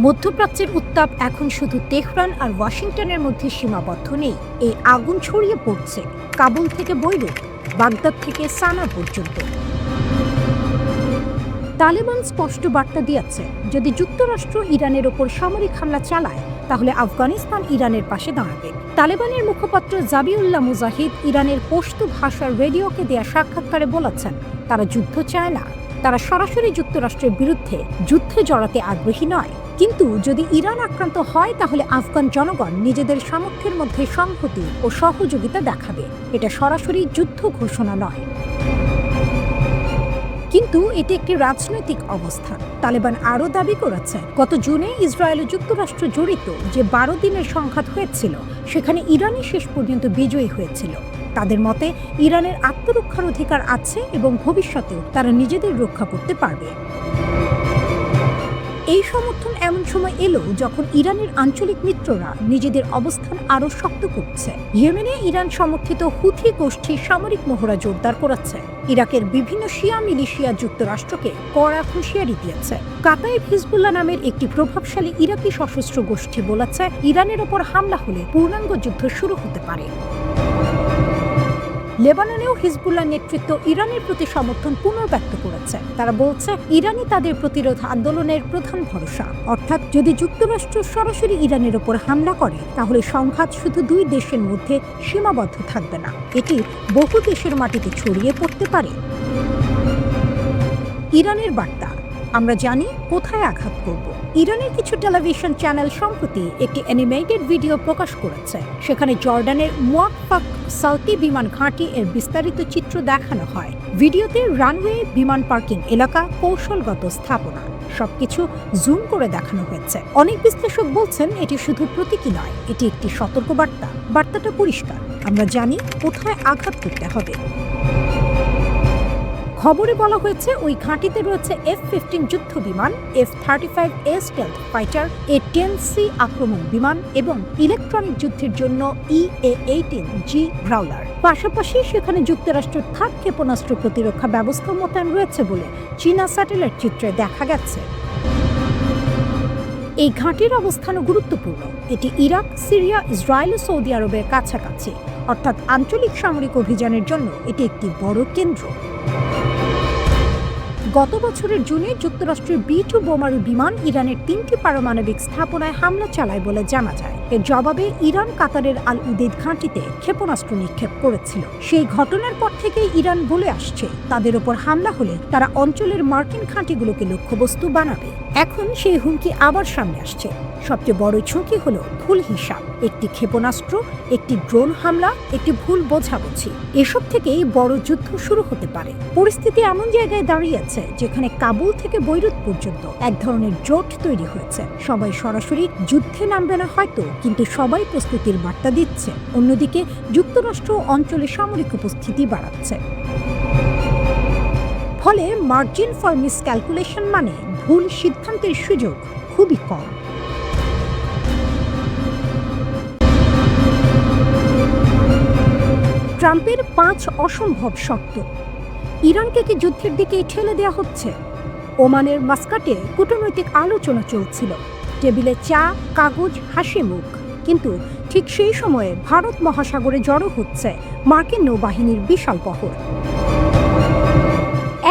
মধ্যপ্রাচ্যের উত্তাপ এখন শুধু তেহরান আর ওয়াশিংটনের মধ্যে সীমাবদ্ধ নেই। এই আগুন ছড়িয়ে পড়ছে কাবুল থেকে বৈরুত, বাগদাদ থেকে সানা পর্যন্ত। তালেবান স্পষ্ট বার্তা দিয়েছে, যদি যুক্তরাষ্ট্র ইরানের ওপর সামরিক হামলা চালায় তাহলে আফগানিস্তান ইরানের পাশে দাঁড়াবে। তালেবানের মুখপাত্র জাবিউল্লাহ মুজাহিদ ইরানের পশতু ভাষার রেডিওকে দেয়া সাক্ষাৎকারে বলেছেন, তারা যুদ্ধ চায় না, তারা সরাসরি যুক্তরাষ্ট্রের বিরুদ্ধে যুদ্ধে জড়াতে আগ্রহী নয়। কিন্তু যদি ইরান আক্রান্ত হয় তাহলে আফগান জনগণ নিজেদের সামর্থ্যের মধ্যে সংহতি ও সহযোগিতা দেখাবে। এটা সরাসরি যুদ্ধ ঘোষণা নয়, কিন্তু এটি একটি রাজনৈতিক অবস্থান। তালেবান আরও দাবি করেছে, গত জুনে ইসরায়েল ও যুক্তরাষ্ট্র জড়িত যে 12 দিনের সংঘাত হয়েছিল সেখানে ইরানই শেষ পর্যন্ত বিজয়ী হয়েছিল। তাদের মতে ইরানের আত্মরক্ষার অধিকার আছে এবং ভবিষ্যতেও তারা নিজেদের রক্ষা করতে পারবে। এই সমর্থন এমন সময় এলো যখন ইরানের আঞ্চলিক মিত্ররা নিজেদের অবস্থান আরও শক্ত করছে। ইয়েমেনে ইরান সমর্থিত হুথি গোষ্ঠী সামরিক মহড়া জোরদার করেছে। ইরাকের বিভিন্ন শিয়া মিলিশিয়া যুক্তরাষ্ট্রকে কড়া হুঁশিয়ারি দিয়েছে। কাতাইব হিজবুল্লাহ নামের একটি প্রভাবশালী ইরাকি সশস্ত্র গোষ্ঠী বলেছে, ইরানের ওপর হামলা হলে পূর্ণাঙ্গ যুদ্ধ শুরু হতে পারে। লেবাননেও হিজবুল্লাহ নেতৃত্ব ইরানের প্রতি সমর্থন পুনর্ব্যক্ত করেছে। তারা বলছে, ইরানই তাদের প্রতিরোধ আন্দোলনের প্রধান ভরসা। অর্থাৎ যদি যুক্তরাষ্ট্র সরাসরি ইরানের ওপর হামলা করে তাহলে সংঘাত শুধু দুই দেশের মধ্যে সীমাবদ্ধ থাকবে না, এটি বহু দেশের মাটিতে ছড়িয়ে পড়তে পারে। ইরানের বার্তা, আমরা জানি কোথায় আঘাত করব। ইরানের কিছু টেলিভিশন চ্যানেল সম্প্রতি একটি অ্যানিমেটেড ভিডিও প্রকাশ করেছে। সেখানে জর্ডানের মুওয়াফাক সাউতি বিমান ঘাঁটি এর বিস্তারিত চিত্র দেখানো হয়। ভিডিওতে রানওয়ে, বিমান পার্কিং এলাকা, কৌশলগত স্থাপনা সবকিছু জুম করে দেখানো হয়েছে। অনেক বিশ্লেষক বলছেন, এটি শুধু প্রতীকী নয়, এটি একটি সতর্কবার্তা। বার্তাটা পরিষ্কার, আমরা জানি কোথায় আঘাত করতে হবে। খবরে বলা হয়েছে, ওই ঘাঁটিতে রয়েছে F-15 যুদ্ধ বিমান, F-35A স্টেলথ ফাইটার, A-10C আক্রমণ বিমান এবং ইলেকট্রনিক যুদ্ধের জন্য EA-18G গ্রাউলার। পাশাপাশি সেখানে যুক্তরাষ্ট্রের থার্ড ক্ষেপণাস্ত্র প্রতিরক্ষা ব্যবস্থা মোতায়েন রয়েছে বলে চীনা স্যাটেলাইট চিত্রে দেখা গেছে। এই ঘাঁটির অবস্থানও গুরুত্বপূর্ণ। এটি ইরাক, সিরিয়া, ইসরায়েল ও সৌদি আরবের কাছাকাছি, অর্থাৎ আঞ্চলিক সামরিক অভিযানের জন্য এটি একটি বড় কেন্দ্র। গত বছরের জুনে যুক্তরাষ্ট্রের B-2 বোমারু বিমান ইরানের 3টি পারমাণবিক স্থাপনায় হামলা চালায় বলে জানা যায়। এর জবাবে ইরান কাতারের আল উদেদ ঘাঁটিতে ক্ষেপণাস্ত্র নিক্ষেপ করেছিল। সেই ঘটনার পর থেকেই ইরান বলে আসছে, তাদের ওপর হামলা হলে তারা অঞ্চলের মার্কিন ঘাঁটিগুলোকে লক্ষ্যবস্তু বানাবে। এখন সেই হুমকি আবার সামনে আসছে। সবচেয়ে বড় ঝুঁকি হলো ভুল হিসাব, একটি ক্ষেপণাস্ত্র, একটি ড্রোন হামলা, একটি ভুল বোঝাবুঝি, এসব থেকেই বড় যুদ্ধ শুরু হতে পারে। পরিস্থিতি এমন জায়গায় দাঁড়িয়েছে যেখানে কাবুল থেকে বৈরুত পর্যন্ত এক ধরনের জোট তৈরি হয়েছে। সবাই সরাসরি যুদ্ধে নামবে না হয়তো, কিন্তু সবাই প্রস্তুতির বার্তা দিচ্ছে। অন্যদিকে যুক্তরাষ্ট্র অঞ্চলে সামরিক উপস্থিতি বাড়াচ্ছে। ফলে মার্জিন ফর মিসক্যালকুলেশন মানে ভুল সিদ্ধান্তের সুযোগ খুবই কম। ট্রাম্পের 5 অসম্ভব শর্ত। ইরানকে কি যুদ্ধের দিকেই ঠেলে দেওয়া হচ্ছে? ওমানের মাস্কাটে কূটনৈতিক আলোচনা চলছিল। টেবিলে চা, কাগজ, হাসি মুখ। কিন্তু ঠিক সেই সময়ে ভারত মহাসাগরে জড়ো হচ্ছে মার্কিন নৌবাহিনীর বিশাল বহর।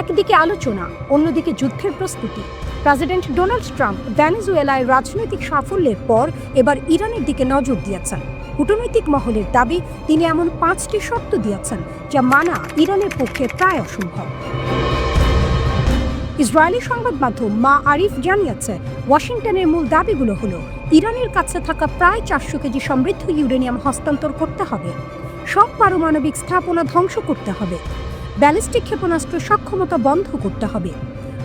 একদিকে আলোচনা, অন্যদিকে যুদ্ধের প্রস্তুতি। প্রেসিডেন্ট ডোনাল্ড ট্রাম্প ভেনেজুয়েলায় রাজনৈতিক সাফল্যের পর এবার ইরানের দিকে নজর দিয়েছেন। কূটনৈতিক মহলের দাবি, তিনি এমন 5টি শর্ত দিয়েছেন যা মানা ইরানের পক্ষে প্রায় অসম্ভব। ইসরায়েলি সংবাদ মাধ্যম মাআরিফ জানিয়েছে, ওয়াশিংটনের মূল দাবিগুলো হলো, ইরানের কাছে থাকা প্রায় 400 কেজি সমৃদ্ধ ইউরেনিয়াম হস্তান্তর করতে হবে, সব পারমাণবিক স্থাপনা ধ্বংস করতে হবে, ব্যালিস্টিক ক্ষেপণাস্ত্র সক্ষমতা বন্ধ করতে হবে,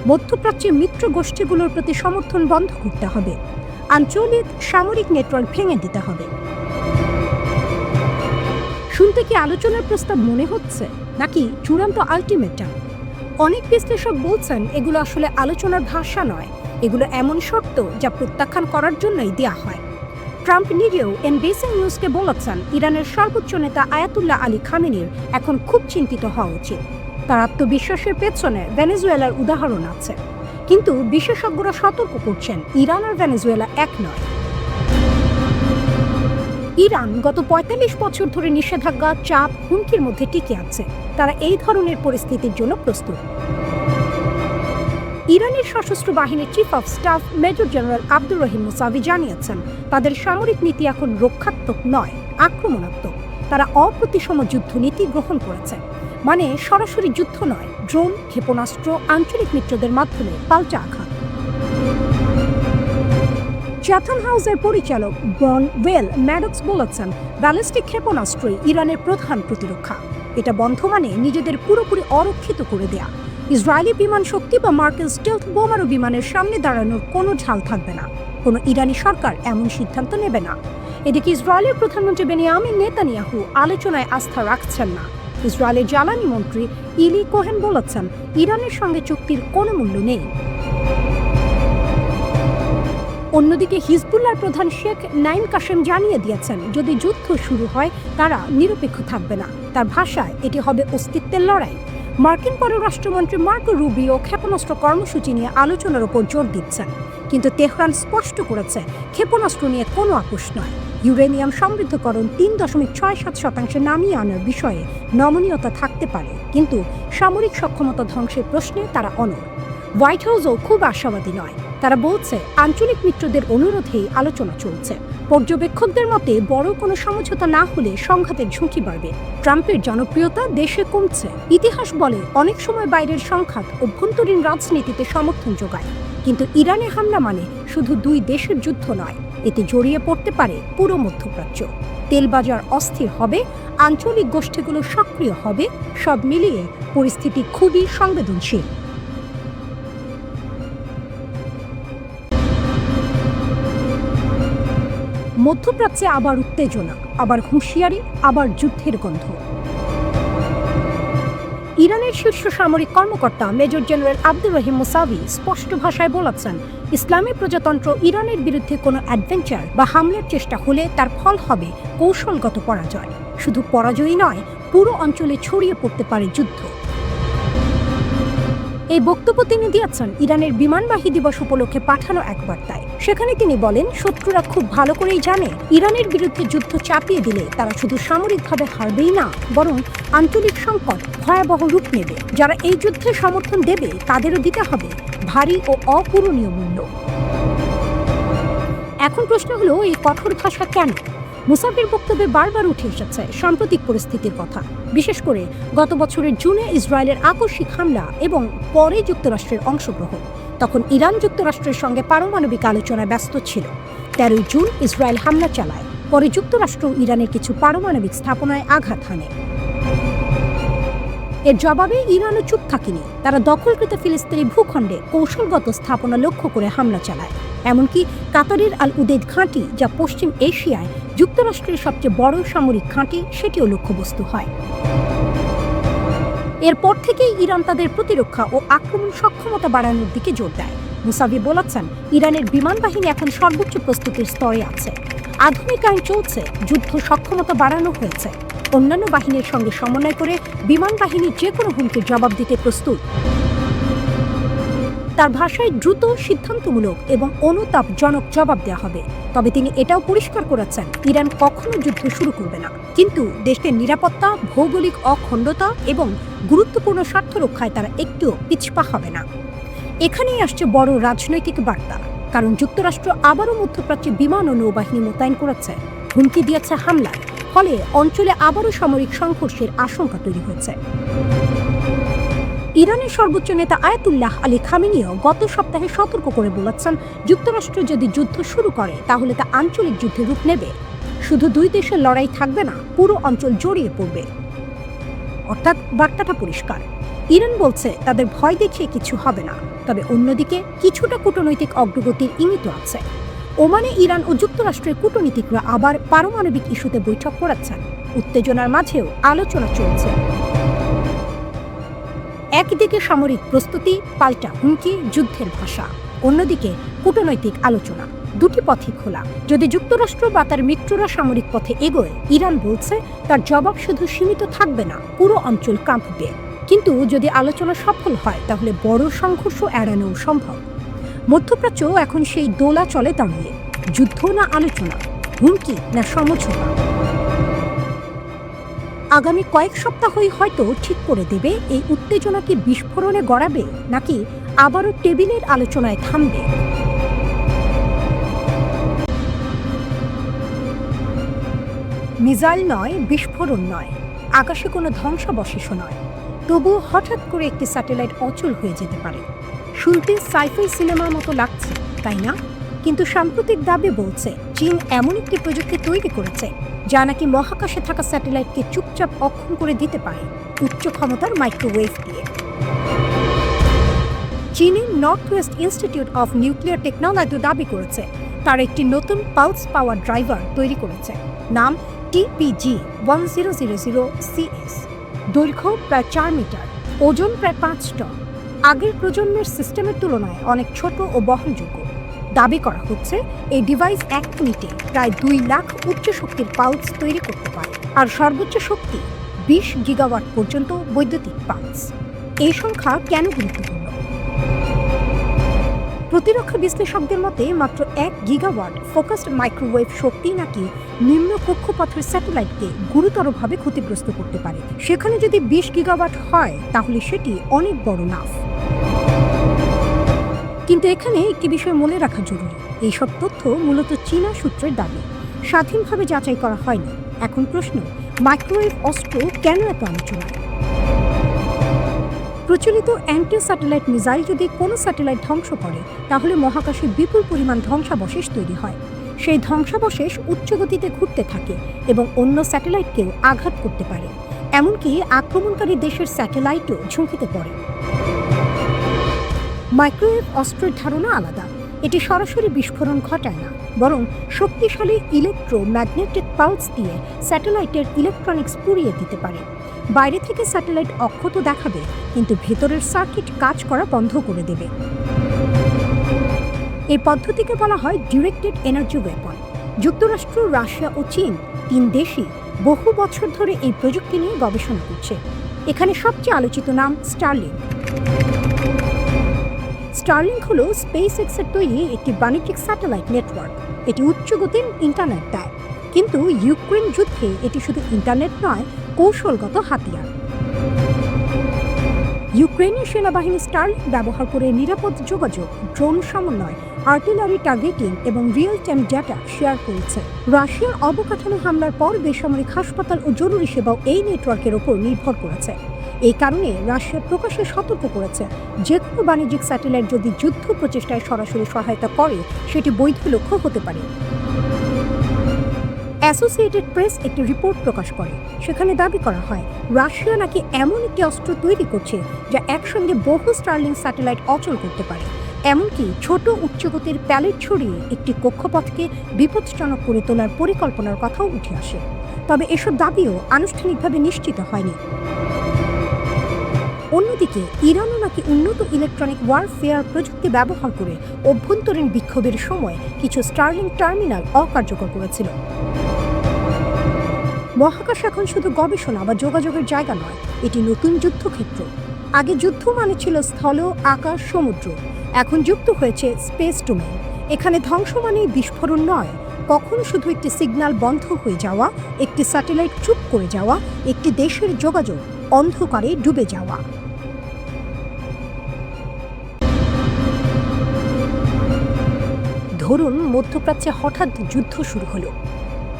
মধ্যপ্রাচ্যের মিত্র গোষ্ঠীগুলোর প্রতি সমর্থন বন্ধ করতে হবে, আঞ্চলিক সামরিক নেটওয়ার্ক ভেঙে দিতে হবে। শুনতে কি আলোচনার প্রস্তাব মনে হচ্ছে, নাকি চূড়ান্ত আলটিমেটাম? অনেক বিশ্লেষক বলছেন, এগুলো আসলে আলোচনার ভাষা নয়, এগুলো এমন শর্ত যা প্রত্যাখ্যান করার জন্যই দেওয়া হয়। ট্রাম্প নিজেও এনবিসি নিউজকে বলেছেন, ইরানের সর্বোচ্চ নেতা আয়াতুল্লাহ আলী খামেনির এখন খুব চিন্তিত হওয়া উচিত। তার আত্মবিশ্বাসের পেছনে ভেনেজুয়েলার উদাহরণ আছে, কিন্তু বিশেষজ্ঞরা সতর্ক করছেন ইরান আর ভেনেজুয়েলা এক নয়। ইরান গত ৪৫ বছর ধরে নিষেধাজ্ঞা, চাপ, হুমকির মধ্যে টিকে আছে। তারা এই ধরনের পরিস্থিতির জন্য প্রস্তুত। ইরানের সশস্ত্র বাহিনীর chief of staff major general Abdur Rahim Musavi জানিয়েছেন, তাদের সামরিক নীতি এখন রক্ষাত্মক নয়, আক্রমণাত্মক। তারা অপ্রতিসম যুদ্ধনীতি গ্রহণ করেছে, মানে সরাসরি যুদ্ধ নয়, ড্রোন, ক্ষেপণাস্ত্র, আঞ্চলিক মিত্রদের মাধ্যমে পাল্টা আঘাত। চ্যাথম হাউসের পরিচালক ব্রন ওয়েল ম্যাডক্স বলেছেন, ব্যালিস্টিক ক্ষেপণাস্ত্রই ইরানের প্রধান প্রতিরক্ষা। এটা বন্ধ মানে নিজেদের পুরোপুরি অরক্ষিত করে দেয়া। ইসরায়েলি বিমান শক্তি বা মার্কিন স্টেলথ বোমারু বিমানের সামনে দাঁড়ানোর কোনো ঝাল থাকবে না। কোনো ইরানি সরকার এমন সিদ্ধান্ত নেবে না। এদিকে ইসরায়েলের প্রধানমন্ত্রী বেনিয়ামিন নেতানিয়াহু আলোচনায় আস্থা রাখছেন না। ইসরায়েলের জ্বালানি মন্ত্রী ইলি কোহেন বলেছেন, ইরানের সঙ্গে চুক্তির কোনো মূল্য নেই। অন্যদিকে হিজবুল্লাহর প্রধান শেখ নাইম কাশেম জানিয়ে দিয়েছেন, যদি যুদ্ধ শুরু হয় তারা নিরপেক্ষ থাকবে না। তার ভাষায় এটি হবে অস্তিত্বের লড়াই। মার্কিন পররাষ্ট্রমন্ত্রী মার্কো রুবিও ক্ষেপণাস্ত্র কর্মসূচি নিয়ে আলোচনার ওপর জোর দিচ্ছেন, কিন্তু তেহরান স্পষ্ট করেছে ক্ষেপণাস্ত্র নিয়ে কোনো আপোষ নয়। ইউরেনিয়াম সমৃদ্ধকরণ ৩.৬৭% নামিয়ে আনার বিষয়ে নমনীয়তা থাকতে পারে, কিন্তু সামরিক সক্ষমতা ধ্বংসের প্রশ্নে তারা অনড়। হোয়াইট হাউসও খুব আশাবাদী নয়। তারা বলছে, আঞ্চলিক মিত্রদের অনুরোধেই আলোচনা চলছে। পর্যবেক্ষকদের মতে বড় কোনো সমঝোতা না হলে সংঘাতের ঝুঁকি বাড়বে। ট্রাম্পের জনপ্রিয়তা দেশে কমছে। ইতিহাস বলে, অনেক সময় বাইরের সংঘাত অভ্যন্তরীণ রাজনীতিতে সমর্থন যোগায়। কিন্তু ইরানে হামলা মানে শুধু দুই দেশের যুদ্ধ নয়, এতে জড়িয়ে পড়তে পারে পুরো মধ্যপ্রাচ্য। তেলবাজার অস্থির হবে, আঞ্চলিক গোষ্ঠীগুলো সক্রিয় হবে। সব মিলিয়ে পরিস্থিতি খুবই সংবেদনশীল। মধ্যপ্রাচ্যে আবার উত্তেজনা, আবার হুঁশিয়ারি, আবার যুদ্ধের গন্ধ। ইরানের শীর্ষ সামরিক কর্মকর্তা major general Abdur Rahim Musavi স্পষ্ট ভাষায় বলেছেন, ইসলামী প্রজাতন্ত্র ইরানের বিরুদ্ধে কোনো অ্যাডভেঞ্চার বা হামলার চেষ্টা হলে তার ফল হবে কৌশলগত পরাজয়। শুধু পরাজয়ই নয়, পুরো অঞ্চলে ছড়িয়ে পড়তে পারে যুদ্ধ। এই বক্তব্য তিনি দিয়েছেন ইরানের বিমানবাহী দিবস উপলক্ষে পাঠানো এক বার্তায়। সেখানে তিনি বলেন, শত্রুরা খুব ভালো করেই জানে ইরানের বিরুদ্ধে যুদ্ধ চাপিয়ে দিলে তারা শুধু সামরিকভাবে হারবেই না, বরং আঞ্চলিক সংকট ভয়াবহ রূপ নেবে। যারা এই যুদ্ধে সমর্থন দেবে তাদেরও দিতে হবে ভারী ও অপূরণীয় মূল্য। এখন প্রশ্ন হলো, এই কঠোর ভাষা কেন? মুসাফির বক্তব্যে বারবার উঠে এসেছে সাম্প্রতিক পরিস্থিতির কথা, বিশেষ করে গত বছরের জুনে ইসরায়েলের আকস্মিক হামলা এবং পরে যুক্তরাষ্ট্রের অংশগ্রহণ। তখন ইরান যুক্তরাষ্ট্রের সঙ্গে পারমাণবিক আলোচনায় ব্যস্ত ছিল। ১৩ জুন ইসরায়েল হামলা চালায়, পরে যুক্তরাষ্ট্র ইরানের কিছু পারমাণবিক স্থাপনায় আঘাত হানে। এর জবাবে ইরানও চুপ থাকেনি। তারা দখলকৃত ফিলিস্তিনি ভূখণ্ডে কৌশলগত স্থাপনা লক্ষ্য করে হামলা চালায়। এমনকি কাতারের আল উদেদ ঘাঁটি, যা পশ্চিম এশিয়ায় যুক্তরাষ্ট্রের সবচেয়ে বড় সামরিক ঘাঁটি, সেটিও লক্ষ্যবস্তু হয়। এরপর থেকেই ইরান তাদের প্রতিরক্ষা ও আক্রমণ সক্ষমতা বাড়ানোর দিকে জোর দেয়। মুসাভি বলেছেন, ইরানের বিমান বাহিনী এখন সর্বোচ্চ প্রস্তুতির স্তরে আছে। আধুনিকায়ন চলছে, যুদ্ধ সক্ষমতা বাড়ানো হয়েছে। অন্যান্য বাহিনীর সঙ্গে সমন্বয় করে বিমান বাহিনী যে কোনো হুমকির জবাব দিতে প্রস্তুত। তার ভাষায় দ্রুত, সিদ্ধান্তমূলক এবং অনুতাপজনক জবাব দেওয়া হবে। তবে তিনি এটাও পরিষ্কার করেছেন, ইরান কখনো যুদ্ধ শুরু করবে না, কিন্তু দেশের নিরাপত্তা, ভৌগোলিক অখণ্ডতা এবং গুরুত্বপূর্ণ স্বার্থ রক্ষায় তারা একটুও পিছপা হবে না। এখানেই আসছে বড় রাজনৈতিক বার্তা, কারণ যুক্তরাষ্ট্র আবারও মধ্যপ্রাচ্যে বিমান ও নৌবাহিনী মোতায়েন করেছে, হুমকি দিয়েছে হামলার। ফলে অঞ্চলে আবারও সামরিক সংঘর্ষের আশঙ্কা তৈরি হয়েছে। ইরানের সর্বোচ্চ নেতা আয়াতুল্লাহ আলী খামেনিও গত সপ্তাহে সতর্ক করে বলেছেন, যুক্তরাষ্ট্র যদি যুদ্ধ শুরু করে তাহলে তা আঞ্চলিক যুদ্ধে রূপ নেবে। শুধু দুই দেশের লড়াই থাকবে না, পুরো অঞ্চল জড়িয়ে পড়বে। অর্থাৎ বার্তাটা পরিষ্কার, ইরান বলছে তাদের ভয় দেখিয়ে কিছু হবে না। তবে অন্যদিকে কিছুটা কূটনৈতিক অগ্রগতির ইঙ্গিত আছে। ওমানে ইরান ও যুক্তরাষ্ট্রের কূটনীতিকরা আবার পারমাণবিক ইস্যুতে বৈঠক করেছেন। উত্তেজনার মাঝেও আলোচনা চলছে। একদিকে সামরিক প্রস্তুতি, পাল্টা হুমকি, যুদ্ধের ভাষা, অন্যদিকে কূটনৈতিক আলোচনা। দুটি পথই খোলা। যদি যুক্তরাষ্ট্র বা তার মিত্ররা সামরিক পথে এগোয়, ইরান বলছে তার জবাব শুধু সীমিত থাকবে না, পুরো অঞ্চল কাঁপবে। কিন্তু যদি আলোচনা সফল হয় তাহলে বড় সংঘর্ষ এড়ানো সম্ভব। মধ্যপ্রাচ্য এখন সেই দোলাচলে দাঁড়িয়ে, যুদ্ধ না আলোচনা, হুমকি না সমঝোতা। আগামী কয়েক সপ্তাহই হয়তো ঠিক করে দেবে এই উত্তেজনা কি বিস্ফোরণে গড়াবে নাকি আবারও টেবিলের আলোচনায় থামবে। মিসাইল নয়, বিস্ফোরণ নয়, আকাশে কোনো ধ্বংসাবশেষও নয়, তবুও হঠাৎ করে একটি স্যাটেলাইট অচল হয়ে যেতে পারে। শুনতে সাইফাই সিনেমার মতো লাগছে, তাই না? কিন্তু সাম্প্রতিক দাবি বলছে চীন এমন একটি প্রযুক্তি তৈরি করেছে যা নাকি মহাকাশে থাকা স্যাটেলাইটকে চুপচাপ অক্ষম করে দিতে পারে উচ্চ ক্ষমতার মাইক্রোওয়েভ দিয়ে। চীনের north West institute of nuclear technology দাবি করেছে তার একটি নতুন পালস পাওয়ার ড্রাইভার তৈরি করেছে, নাম TPG-1000CS। দৈর্ঘ্য প্রায় 4 মিটার, ওজন প্রায় 5 টন। আগের প্রজন্মের সিস্টেমের তুলনায় অনেক ছোট ও বহনযোগ্য। দাবি করা হচ্ছে এই ডিভাইস 1 মিনিটে প্রায় 2 লাখ উচ্চ শক্তির পালস তৈরি করতে পারে, আর সর্বোচ্চ শক্তি 20 গিগাওয়াট পর্যন্ত বৈদ্যুতিক পালস। এই সংখ্যা কেন গুরুত্বপূর্ণ? প্রতিরক্ষা বিশ্লেষকদের মতে মাত্র 1 গিগাওয়াট ফোকাসড মাইক্রোওয়েভ শক্তি নাকি নিম্ন কক্ষপথের স্যাটেলাইটকে গুরুতরভাবে ক্ষতিগ্রস্ত করতে পারে। সেখানে যদি 20 গিগাওয়াট হয় তাহলে সেটি অনেক বড় লাভ। কিন্তু এখানে একটি বিষয় মনে রাখা জরুরি, এইসব তথ্য মূলত চীনা সূত্রের দাবি, স্বাধীনভাবে যাচাই করা হয়নি। এখন প্রশ্ন, মাইক্রোওয়েভ অস্ত্র কেন এত আলোচনায়? প্রচলিত অ্যান্টি স্যাটেলাইট মিসাইল যদি কোনো স্যাটেলাইট ধ্বংস করে তাহলে মহাকাশে বিপুল পরিমাণ ধ্বংসাবশেষ তৈরি হয়। সেই ধ্বংসাবশেষ উচ্চ গতিতে ঘুরতে থাকে এবং অন্য স্যাটেলাইটকেও আঘাত করতে পারে, এমনকি আক্রমণকারী দেশের স্যাটেলাইটও ঝুঁকিতে পড়ে। মাইক্রোওয়েভ অস্ত্রের ধারণা আলাদা, এটি সরাসরি বিস্ফোরণ ঘটায় না, বরং শক্তিশালী ইলেকট্রোম্যাগনেটিক পালস দিয়ে স্যাটেলাইটের ইলেকট্রনিক্স পুড়িয়ে দিতে পারে। বাইরে থেকে স্যাটেলাইট অক্ষত দেখাবে, কিন্তু ভেতরের সার্কিট কাজ করা বন্ধ করে দেবে। এই পদ্ধতিকে বলা হয় ডিরেক্টেড এনার্জি ওয়েপন। যুক্তরাষ্ট্র, রাশিয়া ও চীন 3 দেশই বহু বছর ধরে এই প্রযুক্তি নিয়ে গবেষণা করছে। এখানে সবচেয়ে আলোচিত নাম স্টারলিংক। স্টারলিংক হল স্পেসএক্সের তৈরি একটি বাণিজ্যিক স্যাটেলাইট নেটওয়ার্ক। এটি উচ্চ গতির ইন্টারনেট দেয়, কিন্তু ইউক্রেন যুদ্ধে এটি শুধু ইন্টারনেট নয়, কৌশলগত হাতিয়ার। ইউক্রেনের সেনাবাহিনী স্টারলিংক ব্যবহার করে নিরাপদ যোগাযোগ, ড্রোন সমন্বয়, আর্টিলারি টার্গেটিং এবং রিয়েল টাইম ডেটা শেয়ার করেছে। রাশিয়ার অবকাঠামো হামলার পর বেসামরিক হাসপাতাল ও জরুরি সেবাও এই নেটওয়ার্কের ওপর নির্ভর করেছে। এই কারণে রাশিয়া প্রকাশ্যে সতর্ক করেছে, যে কোনো বাণিজ্যিক স্যাটেলাইট যদি যুদ্ধ প্রচেষ্টায় সরাসরি সহায়তা করে সেটি বৈধ লক্ষ্য হতে পারে। অ্যাসোসিয়েটেড প্রেস একটি রিপোর্ট প্রকাশ করে, সেখানে দাবি করা হয় রাশিয়া নাকি এমন একটি অস্ত্র তৈরি করছে যা একসঙ্গে বহু স্টারলিংক স্যাটেলাইট অচল করতে পারে, এমনকি ছোট উচ্চগতির প্যালেট ছড়িয়ে একটি কক্ষপথকে বিপজ্জনক করে তোলার পরিকল্পনার কথাও উঠে আসে। তবে এসব দাবিও আনুষ্ঠানিকভাবে নিশ্চিত হয়নি। অন্যদিকে ইরানও নাকি উন্নত ইলেকট্রনিক ওয়ারফেয়ার প্রযুক্তি ব্যবহার করে অভ্যন্তরীণ বিক্ষোভের সময় কিছু স্টারলিংক টার্মিনাল অকার্যকর করেছিল। মহাকাশ এখন শুধু গবেষণা বা যোগাযোগের জায়গা নয়, এটি নতুন যুদ্ধক্ষেত্র। আগে যুদ্ধ মানে ছিল স্থল, আকাশ, সমুদ্র, এখন যুক্ত হয়েছে স্পেস ডোমেইন। এখানে ধ্বংস মানেই বিস্ফোরণ নয়, কখনো শুধু একটি সিগন্যাল বন্ধ হয়ে যাওয়া, একটি স্যাটেলাইট চুপ করে যাওয়া, একটি দেশের যোগাযোগ অন্ধকারে ডুবে যাওয়া। ধরুন মধ্যপ্রাচ্যে হঠাৎ যুদ্ধ শুরু হলো।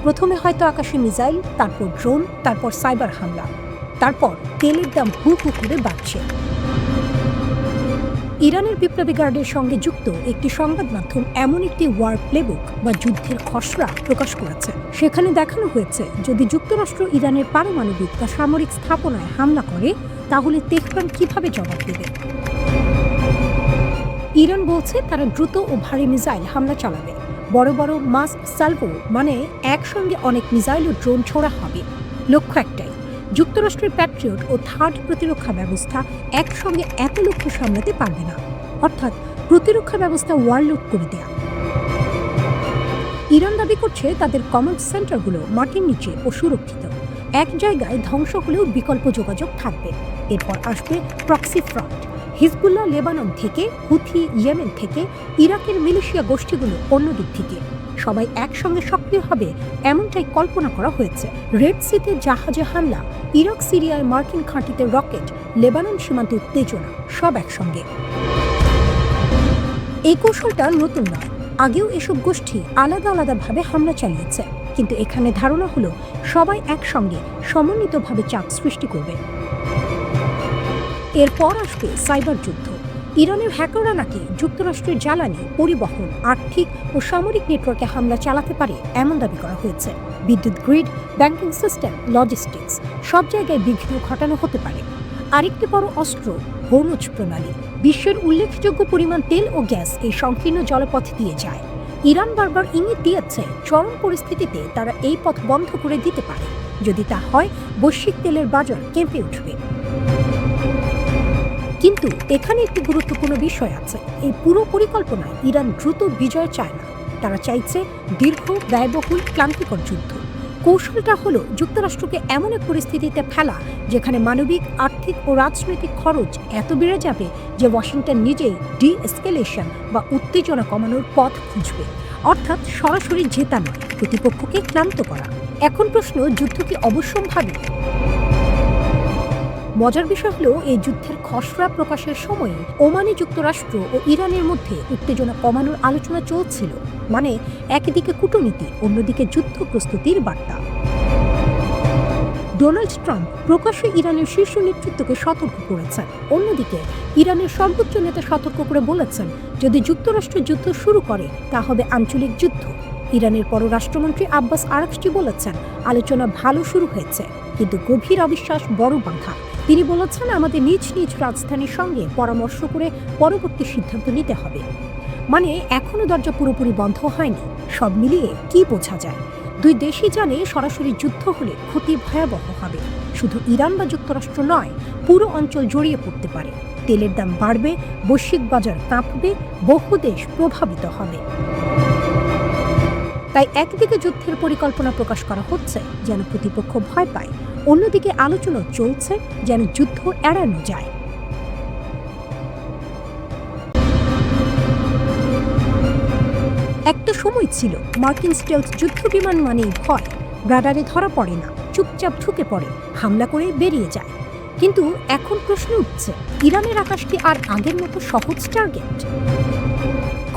প্রথমে হয়তো আকাশে মিসাইল, তারপর ড্রোন, তারপর সাইবার হামলা, তারপর তেলের দাম হু হু করে বাড়ছে। ইরানের বিপ্লবী গার্ডের সঙ্গে যুক্ত একটি সংবাদ মাধ্যম এমন একটি ওয়ার প্লেবুক বা যুদ্ধের খসড়া প্রকাশ করেছে। সেখানে দেখানো হয়েছে যদি যুক্তরাষ্ট্র ইরানের পারমাণবিক বা সামরিক স্থাপনায় হামলা করে তাহলে তেহরান কিভাবে জবাব দেবে। ইরান বলছে তারা দ্রুত ও ভারী মিসাইল হামলা চালাবে। বড় বড় মাস সালভো মানে একসঙ্গে অনেক মিসাইল ও ড্রোন ছোড়া হবে। লক্ষ্য একটাই, যুক্তরাষ্ট্রের প্যাট্রিয়ট ও থার্ড প্রতিরক্ষা ব্যবস্থা একসঙ্গে এত লক্ষ্য সামলাতে পারবে না, অর্থাৎ প্রতিরক্ষা ব্যবস্থা ওভারলোড করে দেয়া। ইরান দাবি করছে তাদের কমান্ড সেন্টারগুলো মাটির নিচে ও সুরক্ষিত, এক জায়গায় ধ্বংস হলেও বিকল্প যোগাযোগ থাকবে। এরপর আসবে প্রক্সি ফ্রন্ট, হিজবুল্লাহ লেবানন থেকে, হুথি ইয়েমেন থেকে, ইরাকের মিলিশিয়া গোষ্ঠীগুলো অন্যদিক থেকে। সবাই একসঙ্গে সক্রিয় হবে এমনটাই কল্পনা করা হয়েছে। রেড সিতে জাহাজে হামলা, ইরাক সিরিয়ায় মার্কিন ঘাঁটিতে রকেট, লেবানন সীমান্তে উত্তেজনা, সব একসঙ্গে। এই কৌশলটা নতুন নয়, আগেও এসব গোষ্ঠী আলাদা আলাদাভাবে হামলা চালিয়েছে, কিন্তু এখানে ধারণা হলো সবাই একসঙ্গে সমন্বিতভাবে চাপ সৃষ্টি করবে। এরপর আসবে সাইবার যুদ্ধ। ইরানের হ্যাকাররা নাকি যুক্তরাষ্ট্রের জ্বালানি, পরিবহন, আর্থিক ও সামরিক নেটওয়ার্কে হামলা চালাতে পারে এমন দাবি করা হয়েছে। বিদ্যুৎ গ্রিড, ব্যাংকিং সিস্টেম, লজিস্টিক্স সব জায়গায় বিঘ্ন ঘটানো হতে পারে। আরেকটি বড় অস্ত্র হরমুজ প্রণালী। বিশ্বের উল্লেখযোগ্য পরিমাণ তেল ও গ্যাস এই সংকীর্ণ জলপথ দিয়ে যায়। ইরান বারবার ইঙ্গিত দিয়েছে চরম পরিস্থিতিতে তারা এই পথ বন্ধ করে দিতে পারে। যদি তা হয়, বৈশ্বিক তেলের বাজার কেঁপে উঠবে। কিন্তু এখানে একটি গুরুত্বপূর্ণ বিষয় আছে। এই পুরো পরিকল্পনায় ইরান দ্রুত বিজয় চায় না, তারা চাইছে দীর্ঘ, ব্যয়বহুল, ক্লান্তিকর যুদ্ধ। কৌশলটা হলো যুক্তরাষ্ট্রকে এমন এক পরিস্থিতিতে ফেলা যেখানে মানবিক, আর্থিক ও রাজনৈতিক খরচ এত বেড়ে যাবে যে ওয়াশিংটন নিজেই ডি-এসকেলেশন বা উত্তেজনা কমানোর পথ খুঁজবে। অর্থাৎ সরাসরি জেতা নয়, প্রতিপক্ষকে ক্লান্ত করা। এখন প্রশ্ন, যুদ্ধ কি অবশ্যম্ভাবী? মজার বিষয় হলো, এই যুদ্ধের খসড়া প্রকাশের সময়ে ওমানে যুক্তরাষ্ট্র ও ইরানের মধ্যে উত্তেজনা কমানোর আলোচনা চলছিল। মানে একদিকে কূটনীতি, অন্যদিকে যুদ্ধ প্রস্তুতির বার্তা। ডোনাল্ড ট্রাম্প প্রকাশ্যে ইরানের শীর্ষ নেতৃত্বকে সতর্ক করেছেন। অন্যদিকে ইরানের সর্বোচ্চ নেতা সতর্ক করে বলেছেন, যদি যুক্তরাষ্ট্র যুদ্ধ শুরু করে তা হবে আঞ্চলিক যুদ্ধ। ইরানের পররাষ্ট্রমন্ত্রী আব্বাস আরাকচি বলেছেন, আলোচনা ভালো শুরু হয়েছে, কিন্তু গভীর অবিশ্বাস বড় বাধা। তিনি বলেছেন, আমাদের নিজ নিজ রাজধানীর সঙ্গে পরামর্শ করে পরবর্তী সিদ্ধান্ত নিতে হবে। মানে এখনো দরজা পুরোপুরি বন্ধ হয়নি। সব মিলিয়ে কি বোঝা যায়, দুই দেশই জানে সরাসরি যুদ্ধ হলে ক্ষতি ভয়াবহ হবে। শুধু ইরান বা যুক্তরাষ্ট্র নয়, পুরো অঞ্চল জড়িয়ে পড়তে পারে। তেলের দাম বাড়বে, বৈশ্বিক বাজার কাঁপবে, বহু দেশ প্রভাবিত হবে। তাই একদিকে যুদ্ধের পরিকল্পনা প্রকাশ করা হচ্ছে যেন প্রতিপক্ষ ভয় পায়, অন্যদিকে আলোচনা চলছে যেন যুদ্ধ এড়ানো যায়। একটা সময় ছিল মার্কিন স্টেলথ যুদ্ধ বিমান মানেই ভয়, রাডারে ধরা পড়ে না, চুপচাপ ঢুকে পড়ে, হামলা করে বেরিয়ে যায়। কিন্তু এখন প্রশ্ন উঠছে, ইরানের আকাশ কি আর আগের মতো সহজ টার্গেট?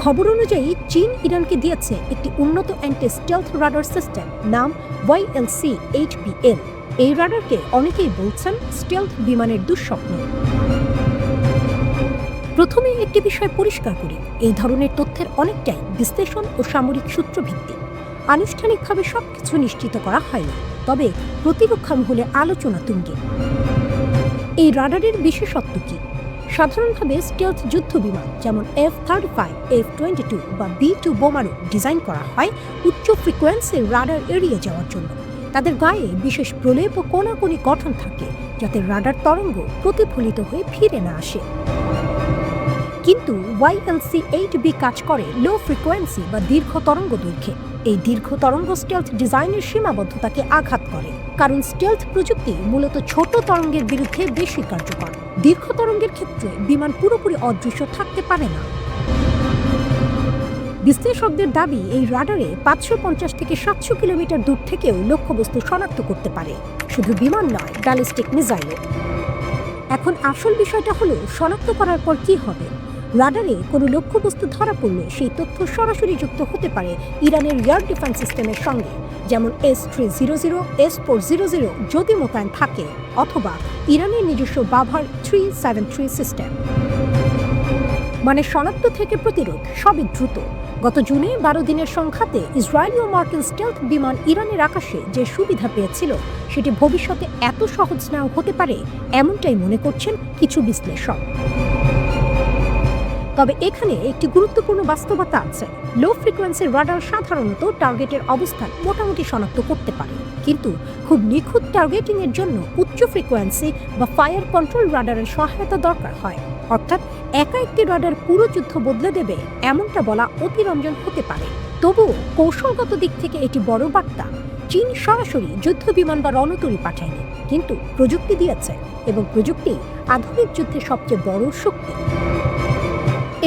খবর অনুযায়ী চীন ইরানকে দিয়েছে একটি উন্নত অ্যান্টি স্টেলথ রাডার সিস্টেম, নাম YLC-8BL। এই রাডারকে অনেকেই বলছেন স্টেলথ বিমানের দুঃস্বপ্ন। প্রথমে একটি বিষয় পরিষ্কার করি, এই ধরনের তথ্যের অনেকটাই বিশ্লেষণ ও সামরিক সূত্রভিত্তিক। আনুষ্ঠানিকভাবে সবকিছু নিশ্চিত করা হয়নি, তবে প্রতিরক্ষা মহলে আলোচনা তুঙ্গে। এই রাডারের বিশেষত্ব কি? সাধারণভাবে স্টেলথ যুদ্ধ বিমান যেমন F-35, F-22 বা B-2 বোমারু ডিজাইন করা হয় উচ্চ ফ্রিকোয়েন্সির রাডার এড়িয়ে যাওয়ার জন্য। তাদের গায়ে বিশেষ প্রলেপ ও কোনাকুনি গঠন থাকে যাতে রাডার তরঙ্গ প্রতিফলিত হয়ে ফিরে না আসে। কিন্তু YLC-8B কাজ করে লো ফ্রিকোয়েন্সি বা দীর্ঘ তরঙ্গ দৈর্ঘ্যে। এই দীর্ঘ তরঙ্গ স্টেলথ ডিজাইনের সীমাবদ্ধতাকে আঘাত করে, কারণ স্টেলথ প্রযুক্তি মূলত ছোট তরঙ্গের বিরুদ্ধে বেশি কার্যকর। দীর্ঘ তরঙ্গের ক্ষেত্রে বিমান পুরোপুরি অদৃশ্য থাকতে পারে না। বিশ্লেষকদের দাবি, এই রাডারে 550 থেকে 700 কিলোমিটার দূর থেকেও লক্ষ্যবস্তু শনাক্ত করতে পারে, শুধু বিমান নয়, ব্যালিস্টিক মিসাইলও। এখন আসল বিষয়টা হলো, শনাক্ত করার পর কি হবে? রাডারে কোনো লক্ষ্যবস্তু ধরা পড়লে সেই তথ্য সরাসরি যুক্ত হতে পারে ইরানের এয়ার ডিফেন্স সিস্টেমের সঙ্গে, যেমন S-300, S-400 যদি মোতায়েন থাকে, অথবা ইরানের নিজস্ব বাভার 373 সিস্টেম। মানে শনাক্ত থেকে প্রতিরোধ, সবই দ্রুত। গত জুনে 12 দিনের সংঘাতে ইসরায়েলি ও মার্কিন স্টেলথ বিমান ইরানের আকাশে যে সুবিধা পেয়েছিল, সেটি ভবিষ্যতে এত সহজ নাও হতে পারে, এমনটাই মনে করছেন কিছু বিশ্লেষক। তবে এখানে একটি গুরুত্বপূর্ণ বাস্তবতা আছে। লো ফ্রিকোয়েন্সির রাডার সাধারণত টার্গেটের অবস্থান মোটামুটি শনাক্ত করতে পারে, কিন্তু খুব নিখুঁত টার্গেটিং এর জন্য উচ্চ ফ্রিকোয়েন্সি বা ফায়ার কন্ট্রোল রাডারের সহায়তা দরকার হয়। অর্থাৎ একা একটি রাডার পুরো যুদ্ধ বদলে দেবে এমনটা বলা অতিরঞ্জন হতে পারে। তবুও কৌশলগত দিক থেকে এটি বড় বার্তা। চীন সরাসরি যুদ্ধ বিমান বা রণতরী পাঠায়নি, কিন্তু প্রযুক্তি দিয়েছে, এবং প্রযুক্তি আধুনিক যুদ্ধের সবচেয়ে বড় শক্তি।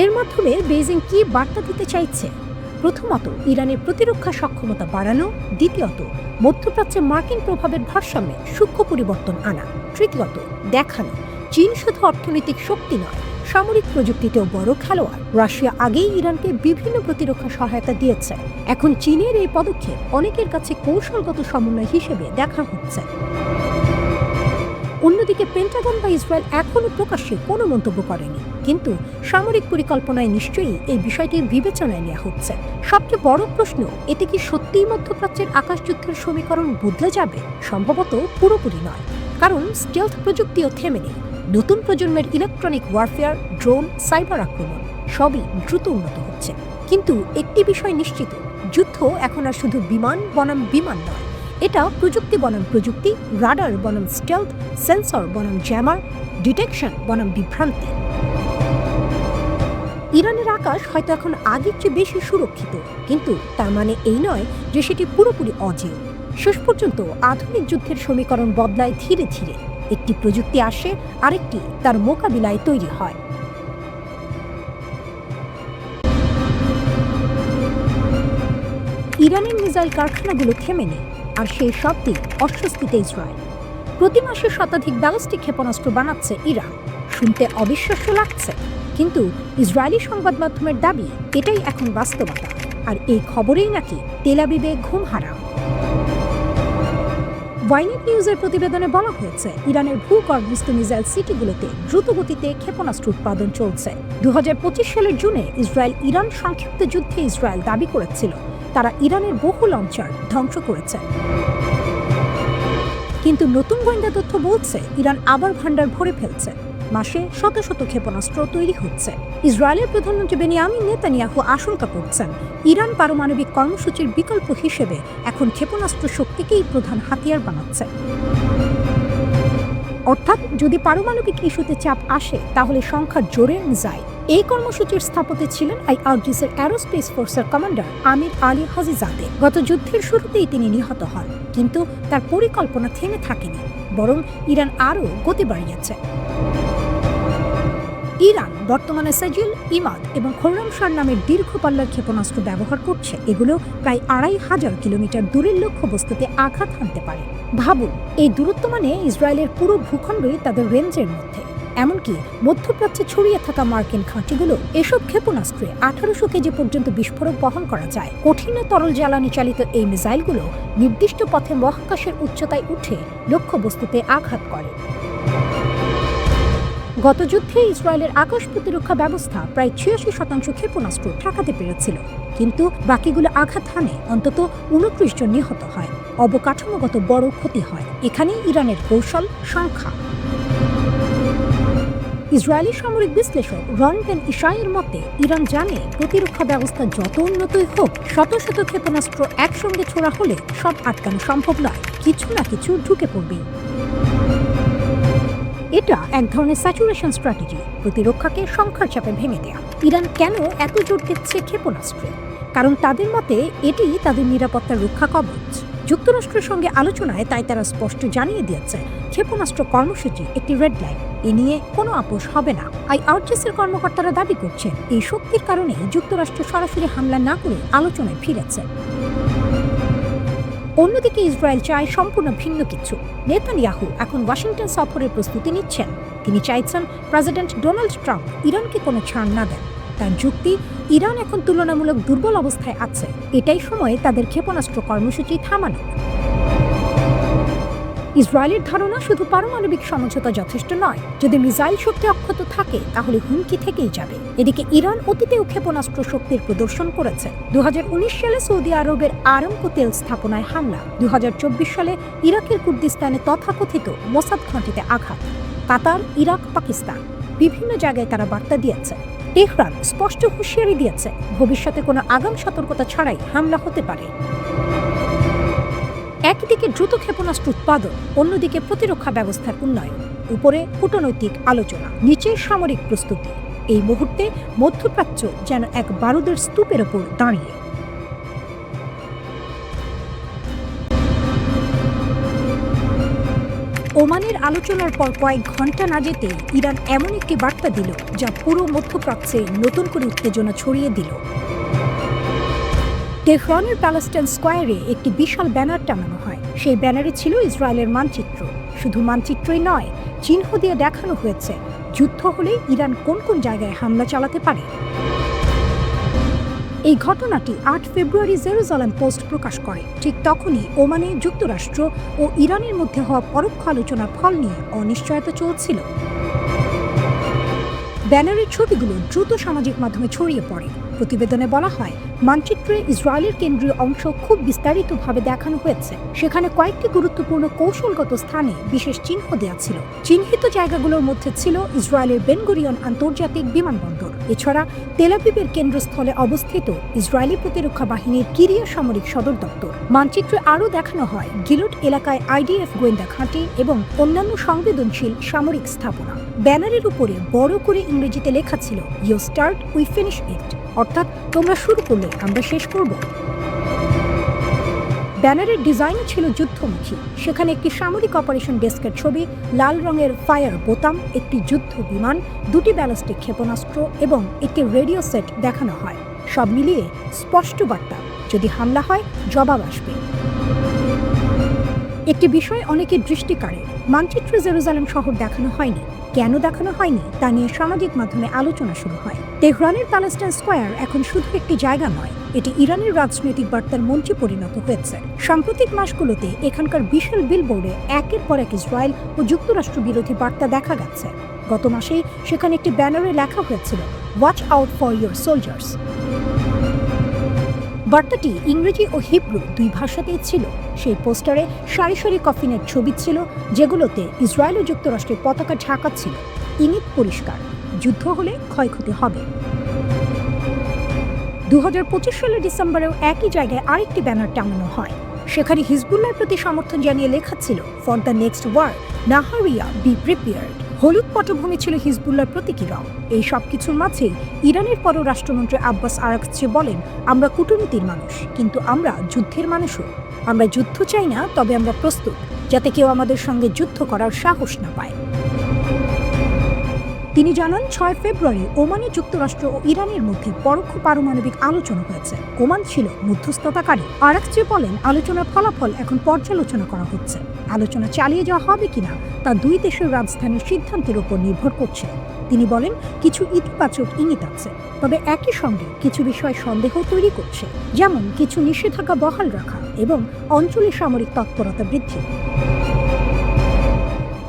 এর মাধ্যমে বেইজিং কি বার্তা দিতে চাইছে? প্রথমত, ইরানের প্রতিরক্ষা সক্ষমতা বাড়ানো। দ্বিতীয়ত, মধ্যপ্রাচ্যে মার্কিন প্রভাবের ভারসাম্যে সূক্ষ্ম পরিবর্তন আনা। তৃতীয়ত, দেখানো চীন শুধু অর্থনৈতিক শক্তি নয়, সামরিক প্রযুক্তিতেও বড় খেলোয়াড়। রাশিয়া আগেই ইরানকে বিভিন্ন প্রতিরক্ষা সহায়তা দিয়েছে। এখন চীনের এই পদক্ষেপ অনেকের কাছে কৌশলগত সমন্বয় হিসেবে দেখা হচ্ছে। অন্যদিকে পেন্টাগন বা ইসরায়েল এখনও প্রকাশ্যে কোনো মন্তব্য করেনি, কিন্তু সামরিক পরিকল্পনায় নিশ্চয়ই এই বিষয়টি বিবেচনায় নেওয়া হচ্ছে। সবচেয়ে বড় প্রশ্ন, এতে কি সত্যিই মধ্যপ্রাচ্যের আকাশযুদ্ধের সমীকরণ বদলে যাবে? সম্ভবত পুরোপুরি নয়, কারণ স্টেলথ প্রযুক্তিও থেমে নেই। নতুন প্রজন্মের ইলেকট্রনিক ওয়ারফেয়ার, ড্রোন, সাইবার আক্রমণ সবই দ্রুত উন্নত হচ্ছে। কিন্তু একটি বিষয় নিশ্চিত, যুদ্ধ এখন আর শুধু বিমান বনাম বিমান নয়, এটা প্রযুক্তি বনাম প্রযুক্তি, রাডার বনাম স্টেলথ, সেন্সর বনাম জ্যামার, ডিটেকশন বনাম বিভ্রান্তি। ইরানের আকাশ হয়তো এখন আগের চেয়ে বেশি সুরক্ষিত, কিন্তু তার মানে এই নয় যে সেটি পুরোপুরি অজেয়। শেষ পর্যন্ত আধুনিক যুদ্ধের সমীকরণ বদলায় ধীরে ধীরে। একটি প্রযুক্তি আসে, আরেকটি তার মোকাবিলায় তৈরি হয়। ইরানের মিসাইল কারখানাগুলো থেমে নেই, আর সেই শব্দে অস্বস্তিতে ইসরায়েল। প্রতি মাসে শতাধিক ব্যালিস্টিক ক্ষেপণাস্ত্র বানাচ্ছে ইরান। শুনতে অবিশ্বাস্য লাগছে, কিন্তু ইসরায়েলি সংবাদ মাধ্যমের দাবি এটাই এখন বাস্তবতা। আর এই খবরেই নাকি তেল আবিবে ঘুম হারাম। ওয়াইনেট নিউজের প্রতিবেদনে বলা হয়েছে, ইরানের ভূগর্ভস্থ মিসাইল সিটিগুলোতে দ্রুতগতিতে ক্ষেপণাস্ত্র উৎপাদন চলছে। 2025 সালের জুনে ইসরায়েল ইরান সংক্ষিপ্ত যুদ্ধে ইসরায়েল দাবি করেছিল তারা ইরানের বহু লঞ্চার ধ্বংস করেছে। কিন্তু নতুন গোয়েন্দা তথ্য বলছে ইরান আবার ভান্ডার ভরে ফেলছে। মাসে শত শত ক্ষেপণাস্ত্র তৈরি হচ্ছে। ইসরায়েলের প্রধানমন্ত্রী বেনিয়ামিন নেতানিয়াহু আশঙ্কা করছেন, ইরান পারমাণবিক কর্মসূচির বিকল্প হিসেবে এখন ক্ষেপণাস্ত্র শক্তিকেই প্রধান হাতিয়ার বানাচ্ছে। অর্থাৎ যদি পারমাণবিক ইস্যুতে চাপ আসে, তাহলে সংখ্যা জোরে যায়। এই কর্মসূচির স্থপতি ছিলেন আইআরজিসির অ্যারোস্পেস ফোর্সের কমান্ডার আমির আলী হাজিজাদে। গত যুদ্ধের শুরুতেই তিনি নিহত হন, কিন্তু তার পরিকল্পনা থেমে থাকেনি, বরং ইরান আরও গতি বাড়িয়েছে। ইরান বর্তমানে সাজিল, ইমাদ এবং খোররামশার নামের দীর্ঘ পাল্লার ক্ষেপণাস্ত্র ব্যবহার করছে। এগুলো প্রায় 2500 কিলোমিটার দূরের লক্ষ্যবস্তুতে আঘাত হানতে পারে। ভাবুন, এই দূরত্ব মানে ইসরায়েলের পুরো ভূখণ্ডই তাদের রেঞ্জের মধ্যে। এমনকি মধ্যপ্রাচ্যে ছড়িয়ে থাকা মার্কিন ঘাঁটিগুলো এসব ক্ষেপণাস্ত্রে 1800 কেজি পর্যন্ত বিস্ফোরক বহন করা যায়। কঠিন তরল জ্বালানি চালিত এই মিসাইলগুলো নির্দিষ্ট পথে মহাকাশের উচ্চতায় উঠে লক্ষ্যবস্তুতে আঘাত করে। গত যুদ্ধে ইসরায়েলের আকাশ প্রতিরক্ষা ব্যবস্থা প্রায় 86% ক্ষেপণাস্ত্র ঠেকাতে পেরেছিল, কিন্তু বাকিগুলো আঘাত হানে অন্তত 29 জন নিহত হয়। অবকাঠামোগত বড় ক্ষতি হয়। এখানেই ইরানের কৌশল, সংখ্যা। ইসরায়েলি সামরিক বিশ্লেষক রন বেন ইশাইয়ের মতে, ইরান জানে প্রতিরক্ষা ব্যবস্থা যত উন্নতই হোক, শত শত ক্ষেপণাস্ত্র একসঙ্গে ছোড়া হলে সব আটকানো সম্ভব নয়। কিছু না কিছু ঢুকে পড়বেই। এটা এক ধরনের স্যাচুরেশন স্ট্র্যাটেজি, প্রতিরক্ষাকে সংখ্যার চাপে ভেঙে দেয়া। ইরান কেন এত জোর দিচ্ছে ক্ষেপণাস্ত্রে? কারণ তাদের মতে এটি তাদের নিরাপত্তার রক্ষা কবচ। যুক্তরাষ্ট্রের সঙ্গে আলোচনায় তাই তারা স্পষ্ট জানিয়ে দিয়েছে, ক্ষেপণাস্ত্র কর্মসূচি একটি রেড লাইন, এ নিয়ে কোনো আপোষ হবে না। আইআরজিসির কর্মকর্তারা দাবি করছেন, এই শক্তির কারণেই যুক্তরাষ্ট্র সরাসরি হামলা না করে আলোচনায় ফিরেছে। অন্যদিকে ইসরায়েল চায় সম্পূর্ণ ভিন্ন কিছু। নেতানিয়াহু এখন ওয়াশিংটন সফরের প্রস্তুতি নিচ্ছেন। তিনি চাইছেন প্রেসিডেন্ট ডোনাল্ড ট্রাম্প ইরানকে কোনো ছাড় না দেন। তার যুক্তি, ইরান এখন তুলনামূলক দুর্বল অবস্থায় আছে, এটাই সময় তাদের ক্ষেপণাস্ত্র কর্মসূচি থামানো। ইসরায়েলের ধারণা, শুধু পারমাণবিক সমঝোতা যথেষ্ট নয়, যদি মিসাইল শক্তি অক্ষত থাকে তাহলে হুমকি থেকেই যাবে। এদিকে ইরান অতীতেও ক্ষেপণাস্ত্র শক্তির প্রদর্শন করেছে। 2019 সালে সৌদি আরবের আরামকো তেল স্থাপনায় হামলা, 2024 সালে ইরাকের কুর্দিস্তানে তথাকথিত মোসাদ ঘাঁটিতে আঘাত। কাতার, ইরাক, পাকিস্তান বিভিন্ন জায়গায় তারা বার্তা দিয়েছে। তেহরান স্পষ্ট হুঁশিয়ারি দিয়েছে, ভবিষ্যতে কোনো আগাম সতর্কতা ছাড়াই হামলা হতে পারে। একদিকে দ্রুত ক্ষেপণাস্ত্র উৎপাদন, অন্যদিকে প্রতিরক্ষা ব্যবস্থার উন্নয়ন। উপরে কূটনৈতিক আলোচনা, নিচে সামরিক প্রস্তুতি। এই মুহূর্তে মধ্যপ্রাচ্য যেন এক বারুদের স্তূপের ওপর দাঁড়িয়ে। ইরানের আলোচনার পর কয়েক ঘন্টা না যেতে ইরান এমন একটি বার্তা দিল যা পুরো মধ্যপ্রাচ্যে নতুন করে উত্তেজনা ছড়িয়ে দিল। তেহরানের প্যালেস্টাইন স্কোয়ারে একটি বিশাল ব্যানার টানানো হয়। সেই ব্যানারে ছিল ইসরায়েলের মানচিত্র। শুধু মানচিত্রই নয়, চিহ্ন দিয়ে দেখানো হয়েছে যুদ্ধ হলে ইরান কোন কোন জায়গায় হামলা চালাতে পারে। এই ঘটনাটি ৮ ফেব্রুয়ারি জেরুজালেম পোস্ট প্রকাশ করে। ঠিক তখনই ওমানে যুক্তরাষ্ট্র ও ইরানের মধ্যে হওয়া পরোক্ষ আলোচনার ফল নিয়ে অনিশ্চয়তা চলছিল। ব্যানারের ছবিগুলো দ্রুত সামাজিক মাধ্যমে ছড়িয়ে পড়ে। প্রতিবেদনে বলা হয়, মানচিত্রে ইসরায়েলের কেন্দ্রীয় অংশ খুব বিস্তারিতভাবে দেখানো হয়েছে। সেখানে কয়েকটি গুরুত্বপূর্ণ কৌশলগত স্থানে বিশেষ চিহ্ন দেওয়া ছিল। চিহ্নিত জায়গাগুলোর মধ্যে ছিল ইসরায়েলের বেন গুরিয়ন আন্তর্জাতিক বিমানবন্দর। এছাড়া তেল আবিবের কেন্দ্রস্থলে অবস্থিত ইসরায়েলি প্রতিরক্ষা বাহিনীর কিরিয়া সামরিক সদর দপ্তর। মানচিত্রে আরও দেখানো হয় গিলুট এলাকায় আইডিএফ গোয়েন্দা ঘাঁটি এবং অন্যান্য সংবেদনশীল সামরিক স্থাপনা। ব্যানারের উপরে বড় করে ইংরেজিতে লেখা ছিল, you start we finish it, অর্থাৎ তোমরা শুরু করলে আমরা শেষ করব। ব্যানারের ডিজাইন ছিল যুদ্ধমুখী। সেখানে একটি সামরিক অপারেশন ডেস্কের ছবি, লাল রঙের ফায়ার বোতাম, একটি যুদ্ধ বিমান, দুটি ব্যালিস্টিক ক্ষেপণাস্ত্র এবং একটি রেডিও সেট দেখানো হয়। সব মিলিয়ে স্পষ্ট বার্তা, যদি হামলা হয় জবাব আসবে। একটি বিষয় অনেকের দৃষ্টি কাড়ে, মানচিত্রে জেরুজালেম শহর দেখানো হয়নি। কেন দেখানো হয়নি তা নিয়ে সামাজিক মাধ্যমে আলোচনা শুরু হয়। তেহরানের প্যালেস্টাইন স্কোয়ার এখন শুধু একটি জায়গা নয়, এটি ইরানের রাজনৈতিক বার্তার মঞ্চে পরিণত হয়েছে। সাম্প্রতিক মাসগুলোতে এখানকার বিশাল বিলবোর্ডে একের পর এক ইসরায়েল ও যুক্তরাষ্ট্র বিরোধী বার্তা দেখা গেছে। গত মাসেই সেখানে একটি ব্যানারে লেখা হয়েছিল, watch out for your soldiers. বার্তাটি ইংরেজি ও হিব্রু দুই ভাষাতেই ছিল। সেই পোস্টারে সারি সারি কফিনের ছবি ছিল, যেগুলোতে ইসরায়েল ও যুক্তরাষ্ট্রের পতাকা ঢাকা ছিল। ইঙ্গিত পরিষ্কার, যুদ্ধ হলে ক্ষয়ক্ষতি হবে। 2025 সালের ডিসেম্বরেও একই জায়গায় আরেকটি ব্যানার টাঙানো হয়। সেখানে হিজবুল্লাহর প্রতি সমর্থন জানিয়ে লেখা ছিল, for the next war Nahariya be prepared. হলুদ পটভূমি ছিল হিজবুল্লাহর প্রতীকী রং। এই সব কিছুর মাঝেই ইরানের পররাষ্ট্রমন্ত্রী আব্বাস আরাগচি বলেন, আমরা কূটনীতির মানুষ, কিন্তু আমরা যুদ্ধের মানুষও। আমরা যুদ্ধ চাই না, তবে আমরা প্রস্তুত, যাতে কেউ আমাদের সঙ্গে যুদ্ধ করার সাহস না পায়। তিনি জানান, 6 ফেব্রুয়ারি ওমানে যুক্তরাষ্ট্র ও ইরানের মধ্যে পরোক্ষ পারমাণবিক আলোচনা হয়েছে। ওমান ছিল মধ্যস্থতাকারী। আরাগচি বলেন, আলোচনার ফলাফল এখন পর্যালোচনা করা হচ্ছে। আলোচনা চালিয়ে যাওয়া হবে কিনা তা দুই দেশের রাজধানীর সিদ্ধান্তের উপর নির্ভর করছে। তিনি বলেন, কিছু ইতিবাচক ইঙ্গিত আছে, তবে একই সঙ্গে কিছু বিষয় সন্দেহ তৈরি করছে, যেমন কিছু নিষেধাজ্ঞা বহাল রাখা এবং অঞ্চলে সামরিক তৎপরতা বৃদ্ধি।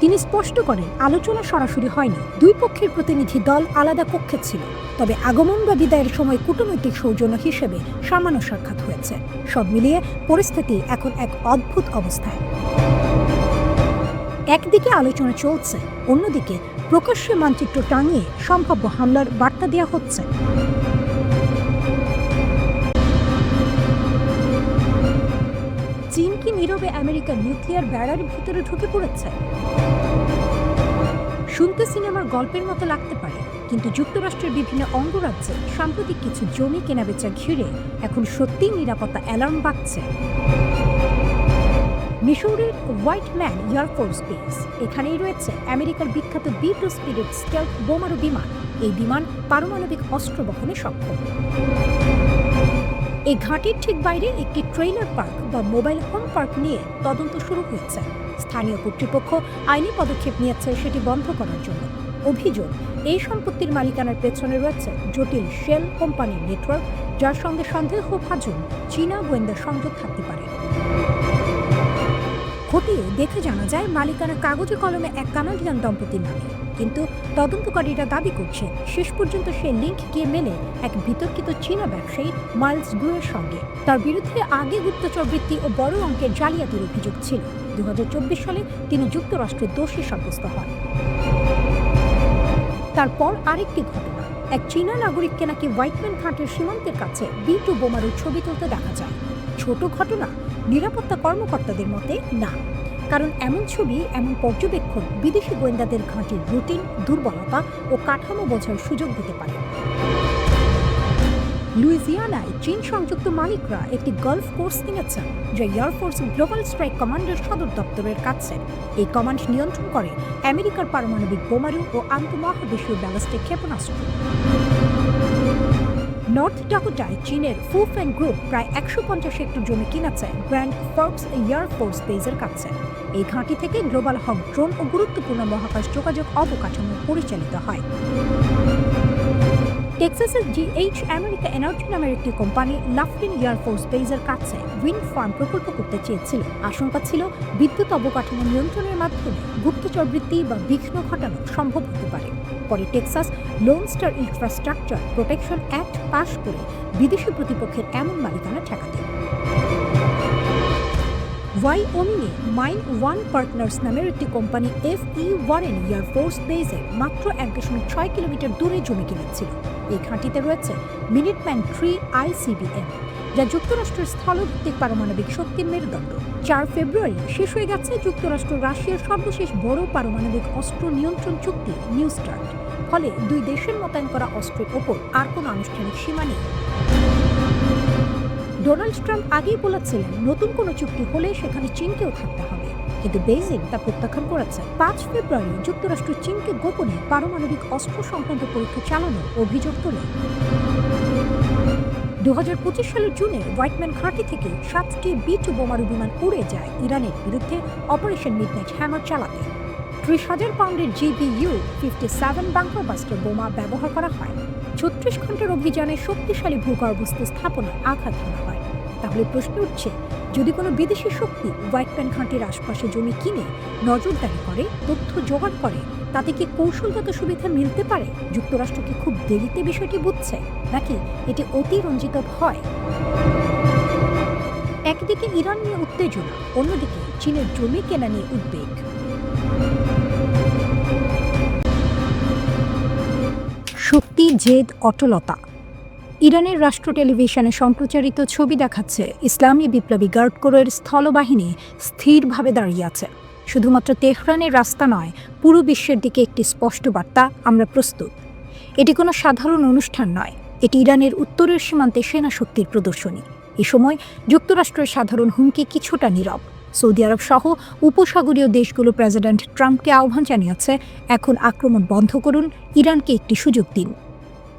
তিনি স্পষ্ট করেন, আলোচনা সরাসরি হয়নি। দুই পক্ষের প্রতিনিধি দল আলাদা কক্ষে ছিল, তবে আগমন বা বিদায়ের সময় কূটনৈতিক সৌজন্য হিসেবে সামান্য সাক্ষাৎ হয়েছে। সব মিলিয়ে পরিস্থিতি এখন এক অদ্ভুত অবস্থায়। একদিকে আলোচনা চলছে, অন্যদিকে প্রকাশ্যে মানচিত্র টাঙিয়ে সম্ভাব্য হামলার বার্তা দেওয়া হচ্ছে। চীন কি নীরবে আমেরিকার নিউক্লিয়ার ব্যারার ভিতরে ঢুকে পড়েছে? শুনতে সিনেমার গল্পের মতো লাগতে পারে, কিন্তু যুক্তরাষ্ট্রের বিভিন্ন অঙ্গরাজ্যে সাম্প্রতিক কিছু জমি কেনাবেচা ঘিরে এখন সত্যিই নিরাপত্তা অ্যালার্ম বাজছে। মিসৌরির হোয়াইট ম্যান এয়ারফোর্স বেস, এখানেই রয়েছে আমেরিকার বিখ্যাত B-2 স্পিরিট স্টেলথ বোমারু বিমান। এই বিমান পারমাণবিক অস্ত্র বহনে সক্ষম। এই ঘাঁটির ঠিক বাইরে একটি ট্রেইলার পার্ক বা মোবাইল হোম পার্ক নিয়ে তদন্ত শুরু হয়েছে। স্থানীয় কর্তৃপক্ষ আইনি পদক্ষেপ নিয়েছে সেটি বন্ধ করার জন্য। অভিযোগ, এই সম্পত্তির মালিকানার পেছনে রয়েছে জটিল শেল কোম্পানির নেটওয়ার্ক, যার সঙ্গে সন্দেহভাজন চীনা গোয়েন্দা সংযোগ থাকতে পারে। খতিয়ে দেখে জানা যায়, মালিকানা কাগজে কলমে এক কানাডিয়ান দম্পতির নামে, কিন্তু তদন্তকারীরা দাবি করছে শেষ পর্যন্ত সে লিঙ্ক গিয়ে মেলে এক বিতর্কিত চীনা ব্যবসায়ী মাইলস গুয়ের সঙ্গে। তার বিরুদ্ধে আগে গুপ্তচর বৃত্তি ও বড় অঙ্কের জালিয়াতির অভিযোগ ছিল। 2024 সালে তিনি যুক্তরাষ্ট্রের দোষী সাব্যস্ত হন। তারপর আরেকটি ঘটনা, এক চীনা নাগরিককে নাকি হোয়াইটম্যান ঘাটের সীমান্তের কাছে B-2 বোমারুর ছবি তুলতে দেখা যায়। ছোট ঘটনা? নিরাপত্তা কর্মকর্তাদের মতে না, কারণ এমন ছবি, এমন পর্যবেক্ষণ বিদেশি গোয়েন্দাদের ঘাঁটির রুটিন, দুর্বলতা ও কাঠামো বোঝার সুযোগ দিতে পারে। লুইজিয়ানায় চীন সংযুক্ত মালিকরা একটি গলফ কোর্স কিনেছেন, যা এয়ারফোর্স গ্লোবাল স্ট্রাইক কমান্ডের সদর দপ্তরের কাছে। এই কমান্ড নিয়ন্ত্রণ করে আমেরিকার পারমাণবিক বোমারু ও আন্তঃমহাদেশীয় ব্যালিস্টিক ক্ষেপণাস্ত্র। নর্থ ডাকোটায় চীনের ফুফেন গ্রুপ প্রায় 150 হেক্টর জমি কিনেছে গ্র্যান্ড ফর্কস এয়ারফোর্স বেজের কাছে। এই ঘাঁটি থেকে গ্লোবাল হক ড্রোন ও গুরুত্বপূর্ণ মহাকাশ যোগাযোগ অবকাঠামো পরিচালিত হয়। টেক্সাসের GH আমেরিকা এনার্জি নামের একটি কোম্পানি লাফলিন এয়ারফোর্স বেজের কাছে উইন্ড ফার্ম প্রকল্প করতে চেয়েছিল। আশঙ্কা ছিল বিদ্যুৎ অবকাঠামো নিয়ন্ত্রণের মাধ্যমে গুপ্তচর বৃত্তি বা বিঘ্ন ঘটানো সম্ভব হতে পারে। পরে Texas Lone Star Infrastructure Protection Act পাশ করে বিদেশি প্রতিপক্ষের এমন মালিকানা ঠেকাতে। ওয়াইওমিংয়ে মাইন ওয়ান পার্টনার্স নামের একটি কোম্পানি FE ওয়ারেন এয়ারফোর্স বেজে মাত্র 1.6 কিলোমিটার দূরে জমি কিনেছিল। এই ঘাঁটিতে রয়েছে মিনিটম্যান 3 ICBM, যা যুক্তরাষ্ট্রের স্থলভিত্তিক পারমাণবিক শক্তির মেরুদণ্ড। 4 ফেব্রুয়ারি শেষ হয়ে গেছে যুক্তরাষ্ট্র রাশিয়ার সর্বশেষ বড় পারমাণবিক অস্ত্র নিয়ন্ত্রণ চুক্তি নিউ স্টার্ট। ফলে দুই দেশের মোতায়েন করা অস্ত্রের ওপর আর কোনো আনুষ্ঠানিক সীমা নেই। ডোনাল্ড ট্রাম্প আগেই বলেছিলেন নতুন কোনো চুক্তি হলে সেখানে চীনকেও থাকতে হবে, কিন্তু বেইজিং তা প্রত্যাখ্যান করেছে। 5 ফেব্রুয়ারি যুক্তরাষ্ট্র চীনকে গোপনে পারমাণবিক অস্ত্র সংক্রান্ত পরীক্ষা চালানোর অভিযোগ তোলে। 2025 সালের জুনে হোয়াইটম্যান ঘাঁটি থেকে 7টি B-2 বোমারু বিমান উড়ে যায় ইরানের বিরুদ্ধে অপারেশন মিডনাইট হ্যামার চালাতে। 30,000 পাউন্ডের GBU-57 বাংকার বাস্টার বোমা ব্যবহার করা হয়। 36 ঘন্টার অভিযানে শক্তিশালী ভূগর্ভস্থ স্থাপনায় আঘাত হানা হয়। তাহলে প্রশ্ন উঠছে, যদি কোনো বিদেশি শক্তি হোয়াইটম্যান ঘাঁটির আশপাশে জমি কিনে নজরদারি করে, তথ্য জোগাড় করে, তাতে কি কৌশলগত সুবিধা মিলতে পারে? যুক্তরাষ্ট্র কি খুব দেরিতে বিষয়টি বুঝছে, নাকি এটি অতিরঞ্জিত ভয়? একদিকে ইরান নিয়ে উত্তেজনা, অন্যদিকে চীনের জমি কেনা নিয়ে উদ্বেগ। শক্তি, জেদ, অটলতা। ইরানের রাষ্ট্র টেলিভিশনে সম্প্রচারিত ছবি দেখাচ্ছে ইসলামী বিপ্লবী গার্ড কোরের স্থলবাহিনী স্থিরভাবে দাঁড়িয়ে আছে। শুধুমাত্র তেহরানের রাস্তা নয়, পুরো বিশ্বের দিকে একটি স্পষ্ট বার্তা, আমরা প্রস্তুত। এটি কোনো সাধারণ অনুষ্ঠান নয়, এটি ইরানের উত্তরের সীমান্তে সেনা শক্তির প্রদর্শনী। এ সময় যুক্তরাষ্ট্রের সাধারণ হুমকি কিছুটা নীরব। সৌদি আরব সহ উপসাগরীয় দেশগুলো প্রেসিডেন্ট ট্রাম্পকে আহ্বান জানিয়েছে, এখন আক্রমণ বন্ধ করুন, ইরানকে একটি সুযোগ দিন।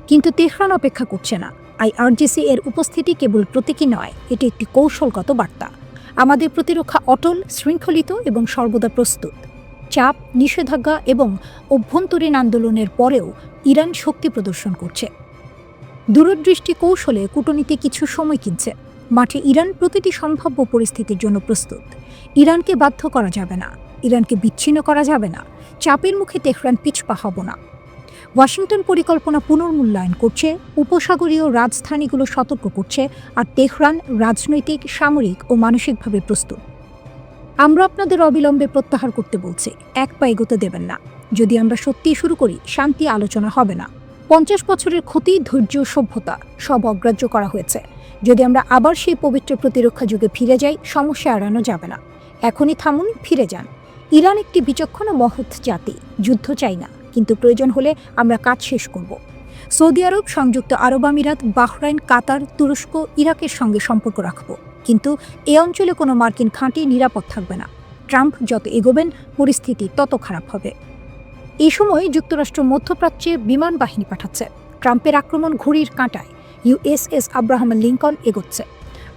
কিন্তু তেহরান অপেক্ষা করছে না। IRGC এর উপস্থিতি কেবল প্রতীকী নয়, এটি একটি কৌশলগত বার্তা। আমাদের প্রতিরক্ষা অটল, শৃঙ্খলিত এবং সর্বদা প্রস্তুত। চাপ, নিষেধাজ্ঞা এবং অভ্যন্তরীণ আন্দোলনের পরেও ইরান শক্তি প্রদর্শন করছে। দূরদৃষ্টি কৌশলে কূটনীতি কিছু সময় কিনছে। মাঠে ইরান প্রতিটি সম্ভাব্য পরিস্থিতির জন্য প্রস্তুত। ইরানকে বাধ্য করা যাবে না, ইরানকে বিচ্ছিন্ন করা যাবে না। চাপের মুখে তেহরান পিছপা হব না। ওয়াশিংটন পরিকল্পনা পুনর্মূল্যায়ন করছে, উপসাগরীয় রাজধানীগুলো সতর্ক করছে, আর তেহরান রাজনৈতিক, সামরিক ও মানসিকভাবে প্রস্তুত। আমরা আপনাদের অবিলম্বে প্রত্যাহার করতে বলছি, এক পা এগোতে দেবেন না। যদি আমরা সত্যিই শুরু করি, শান্তি আলোচনা হবে না। 50 বছরের ক্ষতি, ধৈর্য, সভ্যতা সব অগ্রাহ্য করা হয়েছে। যদি আমরা আবার সেই পবিত্র প্রতিরক্ষা যুগে ফিরে যাই, সমস্যা এড়ানো যাবে না। এখনই থামুন, ফিরে যান। ইরান একটি বিচক্ষণ ও মহৎ জাতি, যুদ্ধ চাই না, কিন্তু প্রয়োজন হলে আমরা কাজ শেষ করব। সৌদি আরব, সংযুক্ত আরব আমিরাত, বাহরাইন, কাতার, তুরস্ক, ইরাকের সঙ্গে সম্পর্ক রাখব, কিন্তু এ অঞ্চলে কোনো মার্কিন ঘাঁটি নিরাপদ থাকবে না। ট্রাম্প যত এগোবেন, পরিস্থিতি তত খারাপ হবে। এই সময় যুক্তরাষ্ট্র মধ্যপ্রাচ্যে বিমান বাহিনী পাঠাচ্ছে। ট্রাম্পের আক্রমণ ঘড়ির কাঁটায়। USS আব্রাহাম লিঙ্কন এগোচ্ছে।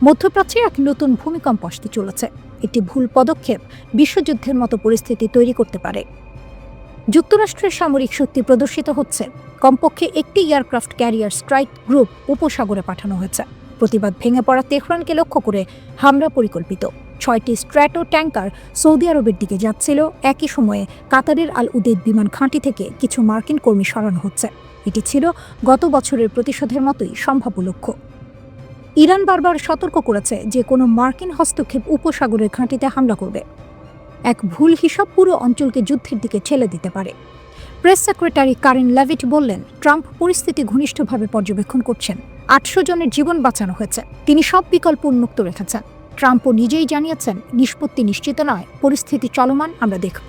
মধ্যপ্রাচ্যে এক নতুন ভূমিকম্প আসতে চলেছে। একটি ভুল পদক্ষেপ বিশ্বযুদ্ধের মতো পরিস্থিতি তৈরি করতে পারে। যুক্তরাষ্ট্রের সামরিক শক্তি প্রদর্শিত হচ্ছে। কমপক্ষে একটি এয়ারক্রাফট ক্যারিয়ার স্ট্রাইক গ্রুপ উপসাগরে পাঠানো হয়েছে। প্রতিবাদ ভেঙে পড়া তেহরানকে লক্ষ্য করে হামলা পরিকল্পিত। 6টি স্ট্র্যাটো ট্যাঙ্কার সৌদি আরবের দিকে যাচ্ছিল। একই সময়ে কাতারের আল উদেদ বিমান ঘাঁটি থেকে কিছু মার্কিন কর্মী সরানো হচ্ছে। এটি ছিল গত বছরের প্রতিশোধের মতোই সম্ভাব্য লক্ষ্য। ইরান বারবার সতর্ক করেছে যে কোনো মার্কিন হস্তক্ষেপ উপসাগরের ঘাঁটিতে হামলা করবে। এক ভুল হিসাব পুরো অঞ্চলকে যুদ্ধের দিকে ঠেলে দিতে পারে। প্রেস সেক্রেটারি কারেন লেভিট বললেন, ট্রাম্প পরিস্থিতি ঘনিষ্ঠভাবে পর্যবেক্ষণ করছেন। 800 জনের জীবন বাঁচানো হয়েছে। তিনি সব বিকল্প উন্মুক্ত রেখেছেন। ট্রাম্পও নিজেই জানিয়েছেন, নিষ্পত্তি নিশ্চিত নয়, পরিস্থিতি চলমান, আমরা দেখব।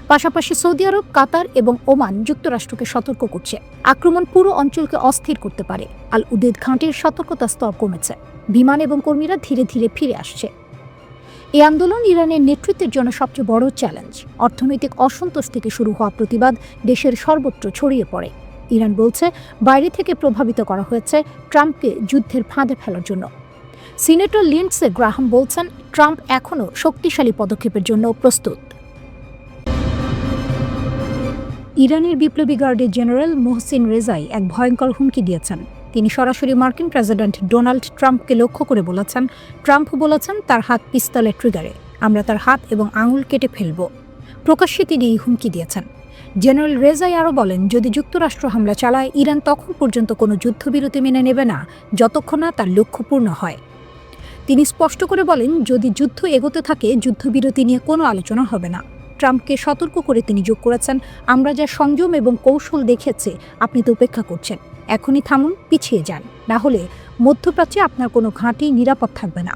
পাশাপাশি সৌদি আরব, কাতার এবং ওমান যুক্তরাষ্ট্রকে সতর্ক করছে আক্রমণ পুরো অঞ্চলকে অস্থির করতে পারে। আল উদেদ ঘাঁটির সতর্কতার স্তর কমেছে, বিমান এবং কর্মীরা ধীরে ধীরে ফিরে আসছে। এই আন্দোলন ইরানের নেতৃত্বের জন্য সবচেয়ে বড় চ্যালেঞ্জ। অর্থনৈতিক অসন্তোষ থেকে শুরু হওয়া প্রতিবাদ দেশের সর্বত্র ছড়িয়ে পড়ে। ইরান বলছে বাইরে থেকে প্রভাবিত করা হয়েছে ট্রাম্পকে যুদ্ধের ফাঁদে ফেলার জন্য। সিনেটর লিন্ডসে গ্রাহাম বলছেন ট্রাম্প এখনও শক্তিশালী পদক্ষেপের জন্য প্রস্তুত। ইরানের বিপ্লবী গার্ডের জেনারেল মোহসিন রেজাই এক ভয়ঙ্কর হুমকি দিয়েছেন। তিনি সরাসরি মার্কিন প্রেসিডেন্ট ডোনাল্ড ট্রাম্পকে লক্ষ্য করে বলেছেন, ট্রাম্প বলেছেন তার হাত পিস্তলের ট্রিগারে, আমরা তার হাত এবং আঙুল কেটে ফেলব। প্রকাশ্যে তিনি এই হুমকি দিয়েছেন। জেনারেল রেজাই আরও বলেন, যদি যুক্তরাষ্ট্র হামলা চালায় ইরান তখন পর্যন্ত কোনো যুদ্ধবিরতি মেনে নেবে না যতক্ষণ না তার লক্ষ্য পূর্ণ হয়। তিনি স্পষ্ট করে বলেন, যদি যুদ্ধ এগোতে থাকে যুদ্ধবিরতি নিয়ে কোনো আলোচনা হবে না। ট্রাম্পকে সতর্ক করে তিনি যোগ করেছেন, আমরা যা সংযম এবং কৌশল দেখেছি আপনি তো উপেক্ষা করছেন, এখনই থামুন, পিছিয়ে যান, না হলে মধ্যপ্রাচ্যে আপনার কোনো ঘাঁটি নিরাপদ থাকবে না।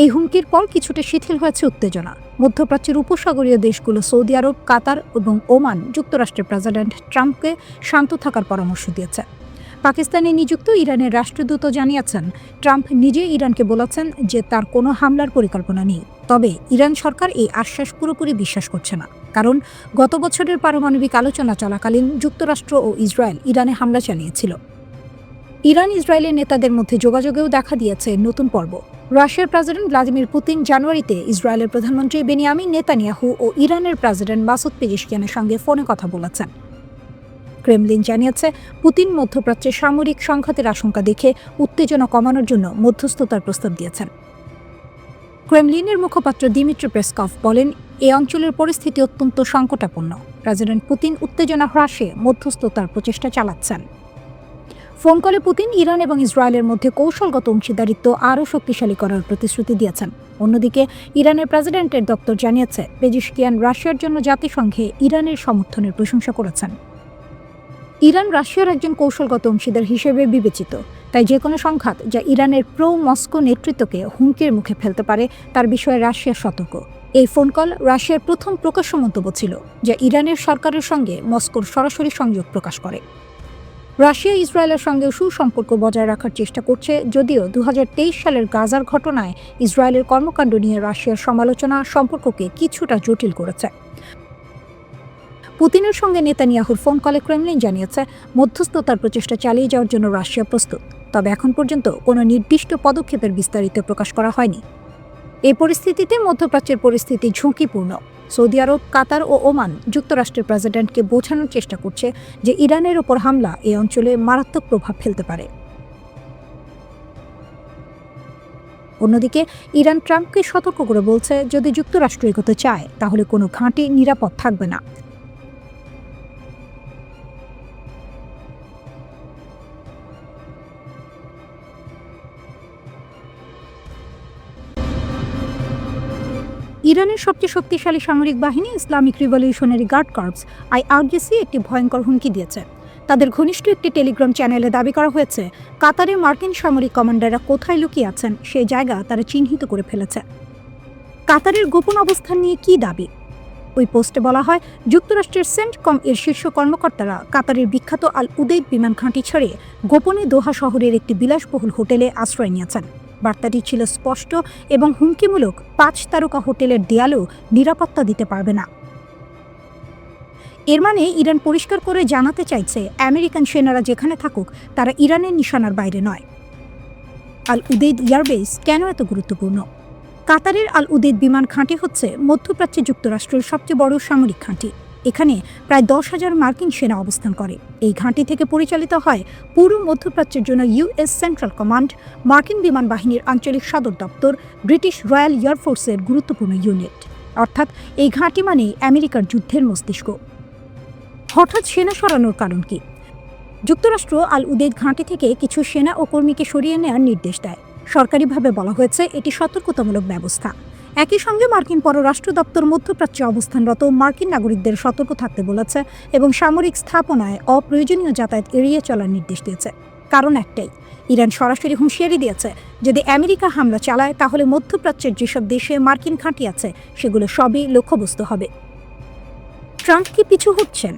এই হুমকির পর কিছুটা শিথিল হয়েছে উত্তেজনা। মধ্যপ্রাচ্যের উপসাগরীয় দেশগুলো সৌদি আরব, কাতার এবং ওমান যুক্তরাষ্ট্রের প্রেসিডেন্ট ট্রাম্পকে শান্ত থাকার পরামর্শ দিয়েছে। পাকিস্তানে নিযুক্ত ইরানের রাষ্ট্রদূত জানিয়েছেন, ট্রাম্প নিজে ইরানকে বলেছেন যে তার কোনো হামলার পরিকল্পনা নেই। তবে ইরান সরকার এই আশ্বাস পুরোপুরি বিশ্বাস করছে না, কারণ গত বছরের পারমাণবিক আলোচনা চলাকালীন যুক্তরাষ্ট্র ও ইসরায়েল ইরানে হামলা চালিয়েছিল। ইরান ইসরায়েলের নেতাদের মধ্যে যোগাযোগেও দেখা দিয়েছে নতুন পর্ব। রাশিয়ার প্রেসিডেন্ট ভ্লাদিমির পুতিন জানুয়ারিতে ইসরায়েলের প্রধানমন্ত্রী বেনিয়ামিন নেতানিয়াহু ও ইরানের প্রেসিডেন্ট মাসুদ পেজেশকিয়ানের সঙ্গে ফোনে কথা বলেছেন। ক্রেমলিন জানিয়েছে, পুতিন মধ্যপ্রাচ্যে সামরিক সংঘাতের আশঙ্কা দেখে উত্তেজনা কমানোর জন্য মধ্যস্থতার প্রস্তাব দিয়েছেন। ক্রেমলিনের মুখপাত্র দিমিত্রি পেসকভ বলেন, এই অঞ্চলের পরিস্থিতি অত্যন্ত সংকটাপন্ন। প্রেসিডেন্ট পুতিন উত্তেজনা হ্রাসে মধ্যস্থতার প্রচেষ্টা চালাচ্ছেন। ফোন কলে পুতিন ইরান এবং ইসরায়েলের মধ্যে কৌশলগত অংশীদারিত্ব আরও শক্তিশালী করার প্রতিশ্রুতি দিয়েছেন। অন্যদিকে ইরানের প্রেসিডেন্টের দপ্তর জানিয়েছে, পেজেশকিয়ান রাশিয়ার জন্য জাতিসংঘে ইরানের সমর্থনের প্রশংসা করেছেন। ইরান রাশিয়ার একজন কৌশলগত অংশীদার হিসেবে বিবেচিত, তাই যে কোনো সংঘাত যা ইরানের প্রো মস্কো নেতৃত্বকে হুমকির মুখে ফেলতে পারে তার বিষয়ে রাশিয়া সতর্ক। এই ফোন কল রাশিয়ার প্রথম প্রকাশ্য মন্তব্য ছিল, যা ইরানের সরকারের সঙ্গে মস্কোর সরাসরি সংযোগ প্রকাশ করে। রাশিয়া ইসরায়েলের সঙ্গে সুসম্পর্ক বজায় রাখার চেষ্টা করছে, যদিও 2023 সালের গাজার ঘটনায় ইসরায়েলের কর্মকাণ্ড নিয়ে রাশিয়ার সমালোচনা সম্পর্ককে কিছুটা জটিল করেছে। পুতিনের সঙ্গে নেতানিয়াহুর ফোন কলে ক্রেমলিন জানিয়েছে, মধ্যস্থতার প্রচেষ্টা চালিয়ে যাওয়ার জন্য রাশিয়া প্রস্তুত, তবে এখন পর্যন্ত কোনো নির্দিষ্ট পদক্ষেপের বিস্তারিত প্রকাশ করা হয়নি। এই পরিস্থিতিতে মধ্যপ্রাচ্যের পরিস্থিতি ঝুঁকিপূর্ণ। সৌদি আরব, কাতার ও ওমান যুক্তরাষ্ট্রের প্রেসিডেন্টকে বোঝানোর চেষ্টা করছে যে ইরানের ওপর হামলা এই অঞ্চলে মারাত্মক প্রভাব ফেলতে পারে। অন্যদিকে ইরান ট্রাম্পকে সতর্ক করে বলছে, যদি যুক্তরাষ্ট্র এগোতে চায় তাহলে কোনো ঘাঁটি নিরাপদ থাকবে না। ইরানের সবচেয়ে শক্তিশালী সামরিক বাহিনী Islamic Revolutionary Guard Corps IRGC একটি ভয়ঙ্কর হুমকি দিয়েছে। তাদের ঘনিষ্ঠ একটি টেলিগ্রাম চ্যানেলে দাবি করা হয়েছে, কাতারে মার্কিন সামরিক কমান্ডাররা কোথায় লুকিয়ে আছেন সেই জায়গা তারা চিহ্নিত করে ফেলেছে। কাতারের গোপন অবস্থান নিয়ে কী দাবি? ওই পোস্টে বলা হয়, যুক্তরাষ্ট্রের সেন্টকম এর শীর্ষ কর্মকর্তারা কাতারের বিখ্যাত আল উদেদ বিমান ঘাঁটি ছেড়ে গোপনে দোহা শহরের একটি বিলাসবহুল হোটেলে আশ্রয় নিয়েছেন। বার্তাটি ছিল স্পষ্ট এবং হুমকিমূলক, 5 তারকা হোটেলের দেয়ালেও নিরাপত্তা দিতে পারবে না। এর মানে ইরান পরিষ্কার করে জানাতে চাইছে, আমেরিকান সেনারা যেখানে থাকুক তারা ইরানের নিশানার বাইরে নয়। আল উদেদ এয়ারবেস কেন এত গুরুত্বপূর্ণ? কাতারের আল উদেদ বিমান ঘাঁটি হচ্ছে মধ্যপ্রাচ্যে যুক্তরাষ্ট্রের সবচেয়ে বড় সামরিক ঘাঁটি। এখানে প্রায় 10,000 মার্কিন সেনা অবস্থান করে। এই ঘাঁটি থেকে পরিচালিত হয় পুরো মধ্যপ্রাচ্যের জন্য US সেন্ট্রাল কমান্ড, মার্কিন বিমান বাহিনীর আঞ্চলিক সদর দপ্তর, ব্রিটিশ রয়্যাল এয়ারফোর্সের গুরুত্বপূর্ণ ইউনিট। অর্থাৎ এই ঘাঁটি মানেই আমেরিকার যুদ্ধের মস্তিষ্ক। হঠাৎ সেনা সরানোর কারণ কি? যুক্তরাষ্ট্র আল উদেদ ঘাঁটি থেকে কিছু সেনা ও কর্মীকে সরিয়ে নেওয়ার নির্দেশ দেয়। সরকারিভাবে বলা হয়েছে এটি সতর্কতামূলক ব্যবস্থা। একই সঙ্গে মার্কিন পররাষ্ট্র দপ্তর মধ্যপ্রাচ্যে অবস্থানরত মার্কিন নাগরিকদের সতর্ক থাকতে বলেছে এবং সামরিক স্থাপনায় অপ্রয়োজনীয় যাতায়াত এড়িয়ে চলার নির্দেশ দিয়েছে। কারণ একটাই, ইরান সরাসরি হুঁশিয়ারি দিয়েছে, যদি আমেরিকা হামলা চালায় তাহলে মধ্যপ্রাচ্যের যেসব দেশে মার্কিন ঘাঁটি আছে সেগুলো সবই লক্ষ্যবস্তু হবে। ট্রাম্প কি পিছু হচ্ছেন?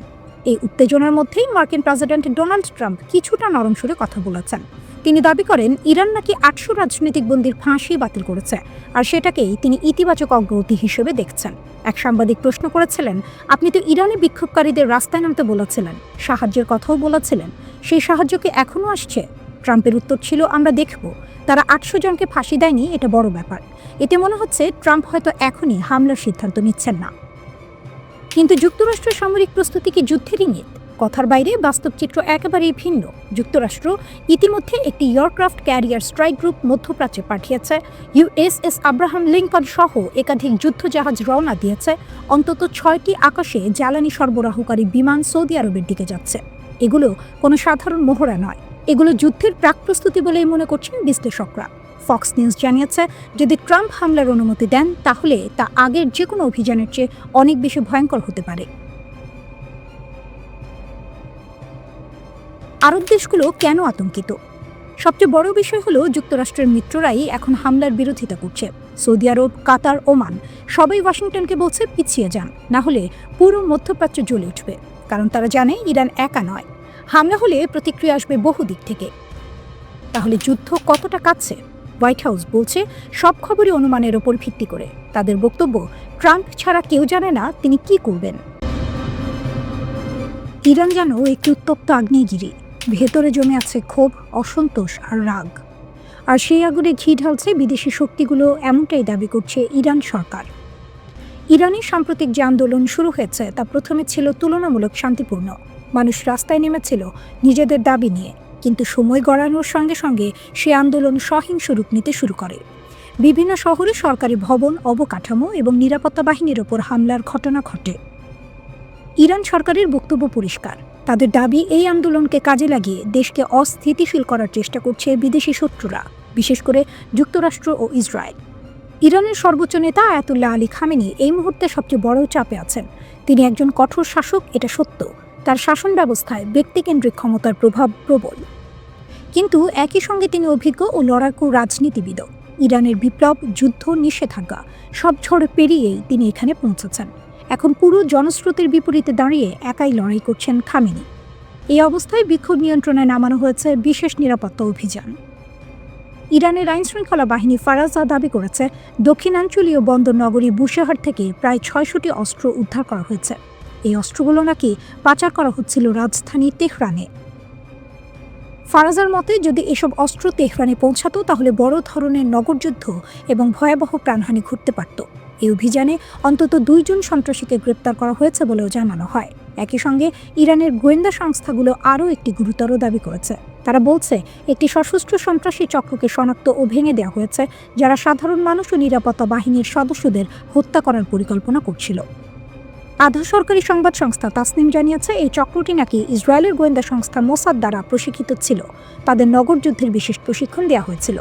এই উত্তেজনার মধ্যেই মার্কিন প্রেসিডেন্ট ডোনাল্ড ট্রাম্প কিছুটা নরম সুরে কথা বলেছেন। তিনি দাবি করেন ইরান নাকি ৮০০ রাজনৈতিক বন্দীর ফাঁসি বাতিল করেছে, আর সেটাকেই তিনি ইতিবাচক অগ্রগতি হিসেবে দেখছেন। এক সাংবাদিক প্রশ্ন করেছিলেন, আপনি তো ইরানি বিক্ষোভকারীদের রাস্তায় নামতে বলেছিলেন, সাহায্যের কথাও বলেছিলেন, সেই সাহায্য কি এখনও আসছে? ট্রাম্পের উত্তর ছিল, আমরা দেখব। তারা ৮০০ জনকে ফাঁসি দেয়নি, এটা বড় ব্যাপার। এতে মনে হচ্ছে ট্রাম্প হয়তো এখনই হামলার সিদ্ধান্ত নিচ্ছেন না। কিন্তু যুক্তরাষ্ট্রের সামরিক প্রস্তুতি কি যুদ্ধের ইঙ্গিত? কথার বাইরে বাস্তব চিত্র একেবারেই ভিন্ন। যুক্তরাষ্ট্র ইতিমধ্যে একটি এয়ারক্রাফট ক্যারিয়ার স্ট্রাইক গ্রুপ মধ্যপ্রাচ্যে পাঠিয়েছে। ইউএসএস আব্রাহাম লিঙ্কন সহ একাধিক যুদ্ধজাহাজ রওনা দিয়েছে। অন্তত ৬টি আকাশে জ্বালানি সরবরাহকারী বিমান সৌদি আরবের দিকে যাচ্ছে। এগুলো কোনো সাধারণ মহড়া নয়, এগুলো যুদ্ধের প্রাক প্রস্তুতি বলেই মনে করছেন বিশ্লেষকরা। ফক্স নিউজ জানিয়েছে, যদি ট্রাম্প হামলার অনুমতি দেন তাহলে তা আগের যে কোনো অভিযানের চেয়ে অনেক বেশি ভয়ঙ্কর হতে পারে। আরব দেশগুলো কেন আতঙ্কিত? সবচেয়ে বড় বিষয় হলো যুক্তরাষ্ট্রের মিত্ররাই এখন হামলার বিরোধিতা করছে। সৌদি আরব, কাতার, ওমান সবাই ওয়াশিংটনকে বলছে পিছিয়ে যান, না হলে পুরো মধ্যপ্রাচ্য জ্বলে উঠবে। কারণ তারা জানে ইরান একা নয়, হামলা হলে প্রতিক্রিয়া আসবে বহু দিক থেকে। তাহলে যুদ্ধ কতটা কাছে? হোয়াইট হাউস বলছে সব খবরই অনুমানের ওপর ভিত্তি করে। তাদের বক্তব্য, ট্রাম্প ছাড়া কেউ জানে না তিনি কি করবেন। ইরান যেন একটি উত্তপ্ত আগ্নেয়গিরি, ভেতরে জমে আছে ক্ষোভ, অসন্তোষ আর রাগ। আর সেই আগুনে ঘি ঢালছে বিদেশি শক্তিগুলো, এমনটাই দাবি করছে ইরান সরকার। ইরানের সাম্প্রতিক যে আন্দোলন শুরু হয়েছে তা প্রথমে ছিল তুলনামূলক শান্তিপূর্ণ। মানুষ রাস্তায় নেমেছিল নিজেদের দাবি নিয়ে, কিন্তু সময় গড়ানোর সঙ্গে সঙ্গে সে আন্দোলন সহিংস রূপ নিতে শুরু করে। বিভিন্ন শহরে সরকারি ভবন, অবকাঠামো এবং নিরাপত্তা বাহিনীর ওপর হামলার ঘটনা ঘটে। ইরান সরকারের বক্তব্য পরিষ্কার, তাদের দাবি এই আন্দোলনকে কাজে লাগিয়ে দেশকে অস্থিতিশীল করার চেষ্টা করছে বিদেশি শত্রুরা, বিশেষ করে যুক্তরাষ্ট্র ও ইসরায়েল। ইরানের সর্বোচ্চ নেতা আয়াতুল্লাহ আলী খামেনি এই মুহূর্তে সবচেয়ে বড় চাপে আছেন। তিনি একজন কঠোর শাসক, এটা সত্য। তার শাসন ব্যবস্থায় ব্যক্তিকেন্দ্রিক ক্ষমতার প্রভাব প্রবল, কিন্তু একই সঙ্গে তিনি অভিজ্ঞ ও লড়াকু রাজনীতিবিদ। ইরানের বিপ্লব, যুদ্ধ, নিষেধাজ্ঞা সব ঝড় পেরিয়েই তিনি এখানে পৌঁছেছেন। এখন পুরো জনস্রোতের বিপরীতে দাঁড়িয়ে একাই লড়াই করছেন খামেনি। এই অবস্থায় বিক্ষোভ নিয়ন্ত্রণে নামানো হয়েছে বিশেষ নিরাপত্তা অভিযান। ইরানের আইনশৃঙ্খলা বাহিনী ফারাজা দাবি করেছে, দক্ষিণাঞ্চলীয় বন্দর নগরী বুশেহর থেকে প্রায় ৬০০টি অস্ত্র উদ্ধার করা হয়েছে। এই অস্ত্রগুলো নাকি পাচার করা হচ্ছিল রাজধানী তেহরানে। ফারাজার মতে, যদি এসব অস্ত্র তেহরানে পৌঁছাতো তাহলে বড় ধরনের নগরযুদ্ধ এবং ভয়াবহ প্রাণহানি ঘটতে পারত। এই অভিযানে অন্তত ২ জন সন্ত্রাসীকে গ্রেপ্তার করা হয়েছে বলেও জানানো হয়। একই সঙ্গে ইরানের গোয়েন্দা সংস্থাগুলো আরও একটি গুরুতর দাবি করেছে। তারা বলছে একটি সশস্ত্র সন্ত্রাসী চক্রকে শনাক্ত ও ভেঙে দেওয়া হয়েছে, যারা সাধারণ মানুষ ও নিরাপত্তা বাহিনীর সদস্যদের হত্যা করার পরিকল্পনা করছিল। আধা সরকারি সংবাদ সংস্থা তাসনিম জানিয়েছে, এই চক্রটি নাকি ইসরায়েলের গোয়েন্দা সংস্থা মোসাদ দ্বারা প্রশিক্ষিত ছিল। তাদের নগরযুদ্ধের বিশেষ প্রশিক্ষণ দেওয়া হয়েছিল।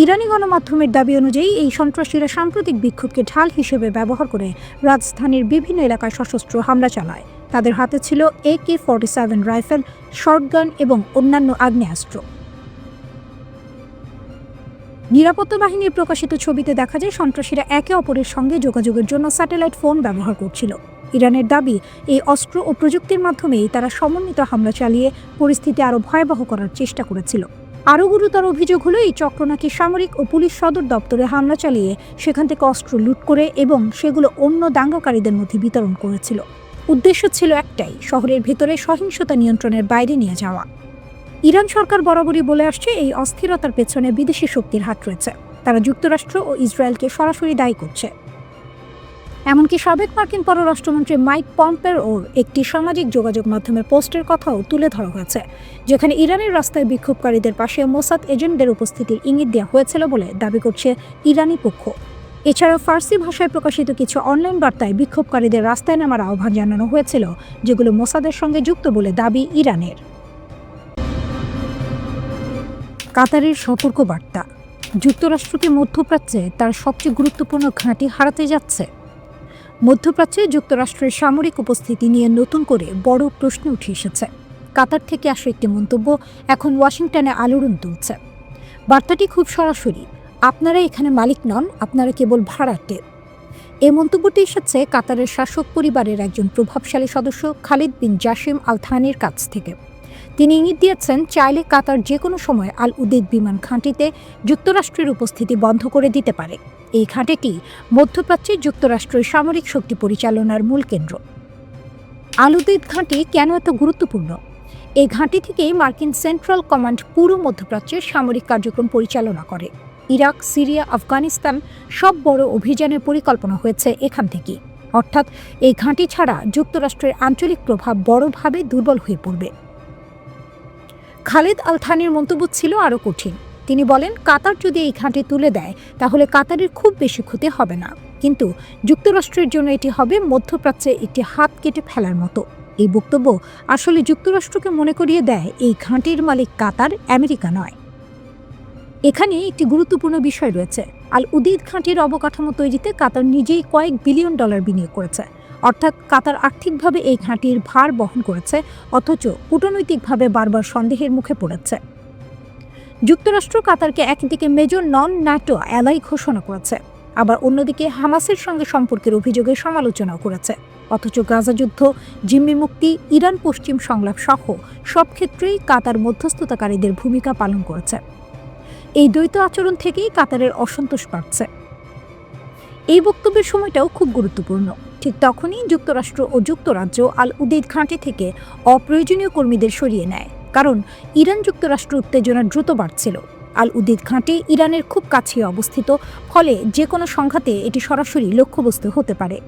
ইরানি গণমাধ্যমের দাবি অনুযায়ী এই সন্ত্রাসীরা সাম্প্রতিক বিক্ষোভকে ঢাল হিসেবে ব্যবহার করে রাজধানীর বিভিন্ন এলাকায় সশস্ত্র হামলা চালায়। তাদের হাতে ছিল AK-47 রাইফেল, শর্টগান এবং অন্যান্য আগ্নেয়াস্ত্র। নিরাপত্তা বাহিনীর প্রকাশিত ছবিতে দেখা যায় সন্ত্রাসীরা একে অপরের সঙ্গে যোগাযোগের জন্য স্যাটেলাইট ফোন ব্যবহার করছিল। ইরানের দাবি, এই অস্ত্র ও প্রযুক্তির মাধ্যমেই তারা সমন্বিত হামলা চালিয়ে পরিস্থিতি আরও ভয়াবহ করার চেষ্টা করেছিল। আরও গুরুতর অভিযোগ হলো, এই চক্র নাকি সামরিক ও পুলিশ সদর দপ্তরে হামলা চালিয়ে সেখান থেকে অস্ত্র লুট করে এবং সেগুলো অন্য দাঙ্গাকারীদের মধ্যে বিতরণ করেছিল। উদ্দেশ্য ছিল একটাই, শহরের ভেতরে সহিংসতা নিয়ন্ত্রণের বাইরে নিয়ে যাওয়া। ইরান সরকার বরাবরই বলে আসছে, এই অস্থিরতার পেছনে বিদেশি শক্তির হাত রয়েছে। তারা যুক্তরাষ্ট্র ও ইসরায়েলকে সরাসরি দায়ী করছে। এমনকি সাবেক মার্কিন পররাষ্ট্রমন্ত্রী মাইক পম্পেওর একটি সামাজিক যোগাযোগ মাধ্যমের পোস্টের কথাও তুলে ধরা হয়েছে, যেখানে ইরানের রাস্তায় বিক্ষোভকারীদের পাশে মোসাদ এজেন্টদের উপস্থিতির ইঙ্গিত দেওয়া হয়েছিল বলে দাবি করছে ইরানি পক্ষ। এছাড়াও ফার্সি ভাষায় প্রকাশিত কিছু অনলাইন বার্তায় বিক্ষোভকারীদের রাস্তায় নামার আহ্বান জানানো হয়েছিল, যেগুলো মোসাদের সঙ্গে যুক্ত বলে দাবি ইরানের। কাতারের সতর্ক বার্তা, যুক্তরাষ্ট্রকে মধ্যপ্রাচ্যে তার সবচেয়ে গুরুত্বপূর্ণ ঘাঁটি হারাতে যাচ্ছে। মধ্যপ্রাচ্যে যুক্তরাষ্ট্রের সামরিক উপস্থিতি নিয়ে নতুন করে বড় প্রশ্ন উঠে এসেছে। কাতার থেকে আসা একটি মন্তব্য এখন ওয়াশিংটনে আলোড়ন তুলছে। বার্তাটি খুব সরাসরি, আপনারা এখানে মালিক নন, আপনারা কেবল ভাড়াটে। এই মন্তব্যটি এসেছে কাতারের শাসক পরিবারের একজন প্রভাবশালী সদস্য খালিদ বিন জাসিম আল থানির কাছ থেকে। তিনি ইঙ্গিত দিয়েছেন, চাইলে কাতার যে কোনো সময় আল উদেদ বিমান ঘাঁটিতে যুক্তরাষ্ট্রের উপস্থিতি বন্ধ করে দিতে পারে। এই ঘাঁটিটি মধ্যপ্রাচ্যে যুক্তরাষ্ট্রের সামরিক শক্তি পরিচালনার মূল কেন্দ্র। আল উদেদ ঘাঁটি কেন এত গুরুত্বপূর্ণ? এই ঘাঁটি থেকেই মার্কিন সেন্ট্রাল কমান্ড পুরো মধ্যপ্রাচ্যের সামরিক কার্যক্রম পরিচালনা করে। ইরাক, সিরিয়া, আফগানিস্তান সব বড় অভিযানের পরিকল্পনা হয়েছে এখান থেকেই। অর্থাৎ এই ঘাঁটি ছাড়া যুক্তরাষ্ট্রের আঞ্চলিক প্রভাব বড়ভাবে দুর্বল হয়ে পড়বে। খালিদ আল থানির মন্তব্য ছিল আরও কঠিন। তিনি বলেন, কাতার যদি এই ঘাঁটি তুলে দেয় তাহলে কাতারের খুব বেশি ক্ষতি হবে না, কিন্তু যুক্তরাষ্ট্রের জন্য এটি হবে মধ্যপ্রাচ্যে একটি হাত কেটে ফেলার মতো। এই বক্তব্য আসলে যুক্তরাষ্ট্রকে মনে করিয়ে দেয় এই ঘাঁটির মালিক কাতার, আমেরিকা নয়। এখানে একটি গুরুত্বপূর্ণ বিষয় রয়েছে। আল উদেদ ঘাঁটির অবকাঠামো তৈরিতে কাতার নিজেই কয়েক বিলিয়ন ডলার বিনিয়োগ করেছে। অর্থাৎ কাতার আর্থিকভাবে এই ঘাঁটির ভার বহন করেছে, অথচ কূটনৈতিকভাবে বারবার সন্দেহের মুখে পড়েছে। যুক্তরাষ্ট্র কাতারকে একদিকে মেজর নন ন্যাটো অ্যালাই ঘোষণা করেছে, আবার অন্যদিকে হামাসের সঙ্গে সম্পর্কের অভিযোগের সমালোচনাও করেছে। অথচ গাজা যুদ্ধ, জিম্মি মুক্তি, ইরান পশ্চিম সংলাপ সহ সব ক্ষেত্রেই কাতার মধ্যস্থতাকারীদের ভূমিকা পালন করেছে। এই দ্বৈত আচরণ থেকেই কাতারের অসন্তোষ বাড়ছে। এই বক্তব্যের সময়টাও খুব গুরুত্বপূর্ণ। ঠিক তখনই যুক্তরাষ্ট্র ও যুক্তরাজ্য আল উদেদ ঘাঁটি থেকে অপ্রয়োজনীয় কর্মীদের সরিয়ে নেয়, কারণ ইরান যুক্তরাষ্ট্র উত্তেজনা দ্রুত বাড়ছিল। আল উদেদ ঘাঁটি ইরানের খুব কাছে অবস্থিত, ফলে যে কোনো সংঘাতে এটি সরাসরি লক্ষ্যবস্তু হতে পারে।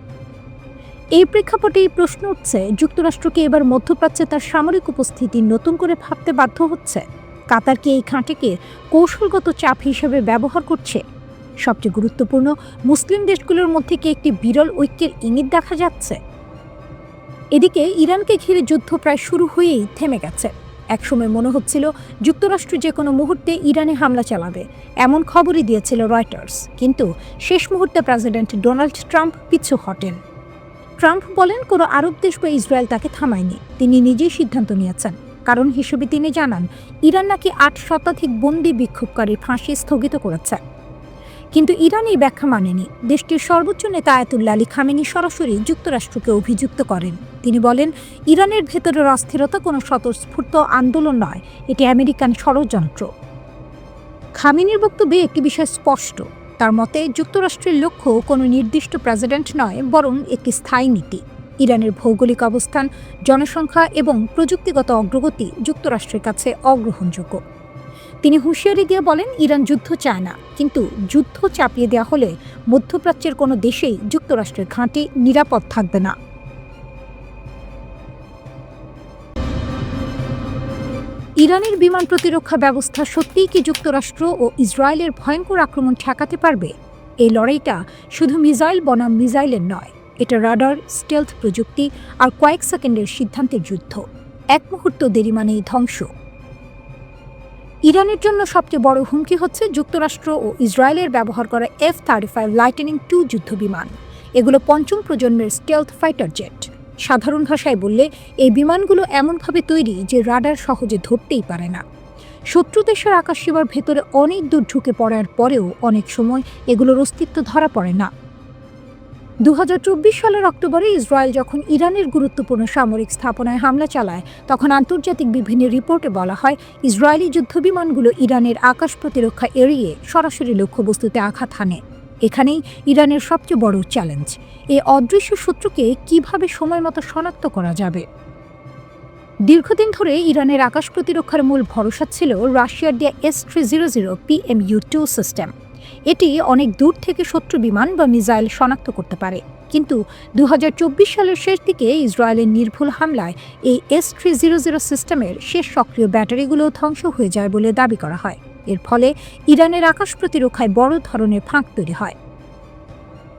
এই প্রেক্ষাপটেই প্রশ্ন উঠছে, যুক্তরাষ্ট্রকে এবার মধ্যপ্রাচ্যে তার সামরিক উপস্থিতি নতুন করে ভাবতে বাধ্য হচ্ছে? কাতার কি এই ঘাঁটিকে কৌশলগত চাপ হিসেবে ব্যবহার করছে? সবচেয়ে গুরুত্বপূর্ণ, মুসলিম দেশগুলোর মধ্যে কি একটি বিরল ঐক্যের ইঙ্গিত দেখা যাচ্ছে? এদিকে ইরানকে ঘিরে যুদ্ধ প্রায় শুরু হয়েই থেমে গেছে। একসময় মনে হচ্ছিল যুক্তরাষ্ট্র যে কোনো মুহূর্তে ইরানে হামলা চালাবে, এমন খবরই দিয়েছিল রয়টার্স। কিন্তু শেষ মুহূর্তে প্রেসিডেন্ট ডোনাল্ড ট্রাম্প পিছু হটেন। ট্রাম্প বলেন, কোনো আরব দেশ বা ইসরায়েল তাকে থামায়নি, তিনি নিজেই সিদ্ধান্ত নিয়েছেন। কারণ হিসেবে তিনি জানান, ইরান নাকি ৮ শতাধিক বন্দী বিক্ষোভকারীর ফাঁসি স্থগিত করেছে। কিন্তু ইরান এই ব্যাখ্যা মানেনি। দেশটির সর্বোচ্চ নেতা আয়াতুল্লাহ আলী খামেনি সরাসরি যুক্তরাষ্ট্রকে অভিযুক্ত করেন। তিনি বলেন, ইরানের ভেতরের অস্থিরতা কোনো স্বতঃস্ফূর্ত আন্দোলন নয়, এটি আমেরিকান ষড়যন্ত্র। খামেনির বক্তব্যে একটি বিষয় স্পষ্ট। তার মতে যুক্তরাষ্ট্রের লক্ষ্য কোনো নির্দিষ্ট প্রেসিডেন্ট নয়, বরং একটি স্থায়ী নীতি। ইরানের ভৌগোলিক অবস্থান, জনসংখ্যা এবং প্রযুক্তিগত অগ্রগতি যুক্তরাষ্ট্রের কাছে অগ্রহণযোগ্য। তিনি হুঁশিয়ারি দিয়ে বলেন, ইরান যুদ্ধ চায় না, কিন্তু যুদ্ধ চাপিয়ে দেওয়া হলে মধ্যপ্রাচ্যের কোনো দেশেই যুক্তরাষ্ট্রের ঘাঁটি নিরাপদ থাকবে না। ইরানের বিমান প্রতিরক্ষা ব্যবস্থা সত্যিই কি যুক্তরাষ্ট্র ও ইসরায়েলের ভয়ঙ্কর আক্রমণ ঠেকাতে পারবে? এই লড়াইটা শুধু মিসাইল বনাম মিসাইলের নয়, এটা রাডার, স্টেলথ প্রযুক্তি আর কয়েক সেকেন্ডের সিদ্ধান্তের যুদ্ধ। এক মুহূর্ত দেরি মানেই ধ্বংস। ইরানের জন্য সবচেয়ে বড় হুমকি হচ্ছে যুক্তরাষ্ট্র ও ইসরায়েলের ব্যবহার করা F-35 লাইটেনিং II যুদ্ধবিমান। এগুলো পঞ্চম প্রজন্মের স্টেলথ ফাইটার জেট। সাধারণ ভাষায় বললে, এই বিমানগুলো এমনভাবে তৈরি যে রাডার সহজে ধরতেই পারে না। শত্রু দেশের আকাশসীমার ভেতরে অনেক দূর ঢুকে পড়ার পরেও অনেক সময় এগুলোর অস্তিত্ব ধরা পড়ে না। 2024 সালের অক্টোবরে ইসরায়েল যখন ইরানের গুরুত্বপূর্ণ সামরিক স্থাপনায় হামলা চালায়, তখন আন্তর্জাতিক বিভিন্ন রিপোর্টে বলা হয়, ইসরায়েলি যুদ্ধবিমানগুলো ইরানের আকাশ প্রতিরক্ষা এড়িয়ে সরাসরি লক্ষ্যবস্তুতে আঘাত হানে। এখানেই ইরানের সবচেয়ে বড় চ্যালেঞ্জ, এই অদৃশ্য শত্রুকে কিভাবে সময়মতো শনাক্ত করা যাবে। দীর্ঘদিন ধরে ইরানের আকাশ প্রতিরক্ষার মূল ভরসা ছিল রাশিয়ার দেয়া S-300 PMU-2 সিস্টেম। এটি অনেক দূর থেকে শত্রু বিমান বা মিসাইল শনাক্ত করতে পারে। কিন্তু 2024 সালের শেষ দিকে ইসরায়েলের নির্ভুল হামলায় এই S-300 সিস্টেমের শেষ সক্রিয় ব্যাটারিগুলো ধ্বংস হয়ে যায় বলে দাবি করা হয়। এর ফলে ইরানের আকাশ প্রতিরক্ষায় বড় ধরনের ফাঁক তৈরি হয়।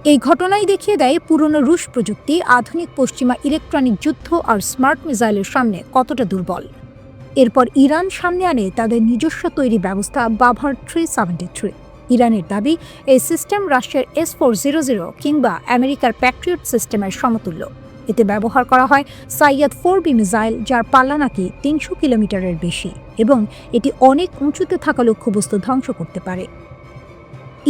এই ঘটনাই দেখিয়ে দেয় পুরনো রুশ প্রযুক্তি আধুনিক পশ্চিমা ইলেকট্রনিক যুদ্ধ আর স্মার্ট মিসাইলের সামনে কতটা দুর্বল। এরপর ইরান সামনে আনে তাদের নিজস্ব তৈরি ব্যবস্থা বাভার 373। ইরানের দাবি, এই সিস্টেম রাশিয়ার S-400 কিংবা আমেরিকার প্যাট্রিয়ট সিস্টেমের সমতুল্য। এতে ব্যবহার করা হয় সাইয়াদ 4B মিসাইল, যার পাল্লা নাকি 300 কিলোমিটারের বেশি, এবং এটি অনেক উঁচুতে থাকা লক্ষ্যবস্তু ধ্বংস করতে পারে।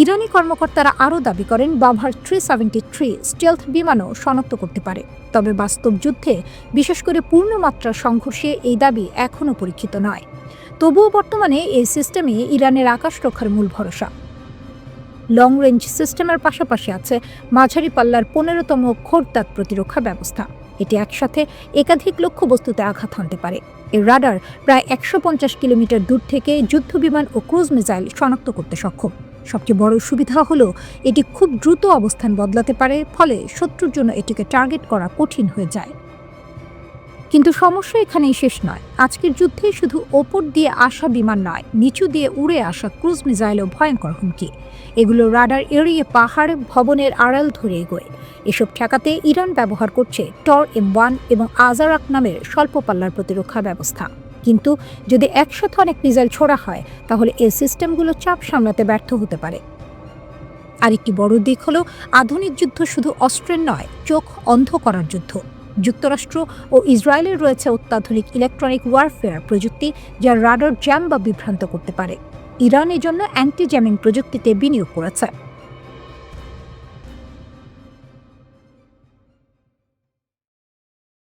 ইরানি কর্মকর্তারা আরও দাবি করেন বাভার 373 স্টেলথ বিমানও শনাক্ত করতে পারে। তবে বাস্তব যুদ্ধে, বিশেষ করে পূর্ণমাত্রার সংঘর্ষে এই দাবি এখনও পরীক্ষিত নয়। তবুও বর্তমানে এই সিস্টেমে ইরানের আকাশ রক্ষার মূল ভরসা। লং রেঞ্জ সিস্টেমের পাশাপাশি আছে মাঝারি পাল্লার 15তম খোরতাদ প্রতিরক্ষা ব্যবস্থা। এটি একসাথে একাধিক লক্ষ্যবস্তুতে আঘাত হানতে পারে। এর রাডার প্রায় 150 কিলোমিটার দূর থেকে যুদ্ধবিমান ও ক্রুজ মিসাইল শনাক্ত করতে সক্ষম। সবচেয়ে বড় সুবিধা হলো এটি খুব দ্রুত অবস্থান বদলাতে পারে, ফলে শত্রুর জন্য এটিকে টার্গেট করা কঠিন হয়ে যায়। কিন্তু সমস্যা এখানেই শেষ নয়। আজকের যুদ্ধে শুধু ওপর দিয়ে আসা বিমান নয়, নিচু দিয়ে উড়ে আসা ক্রুজ মিসাইলও ভয়ঙ্কর হুমকি। এগুলো রাডার এড়িয়ে পাহাড়, ভবনের আড়াল ধরে এগোয়। এসব ঠেকাতে ইরান ব্যবহার করছে টর M1 এবং আজারাক নামের স্বল্প পাল্লার প্রতিরক্ষা ব্যবস্থা। কিন্তু যদি একসাথে অনেক মিসাইল ছোড়া হয়, তাহলে এই সিস্টেমগুলো চাপ সামলাতে ব্যর্থ হতে পারে। আরেকটি বড় দিক হলো আধুনিক যুদ্ধ শুধু অস্ত্রের নয়, চোখ অন্ধ করার যুদ্ধ। যুক্তরাষ্ট্র ও ইসরায়েলের রয়েছে অত্যাধুনিক ইলেকট্রনিক ওয়ারফেয়ার প্রযুক্তি, যা রাডার জ্যাম বা বিভ্রান্ত করতে পারে। ইরান এজন্য অ্যান্টি জ্যামিং প্রযুক্তিতে বিনিয়োগ করেছে।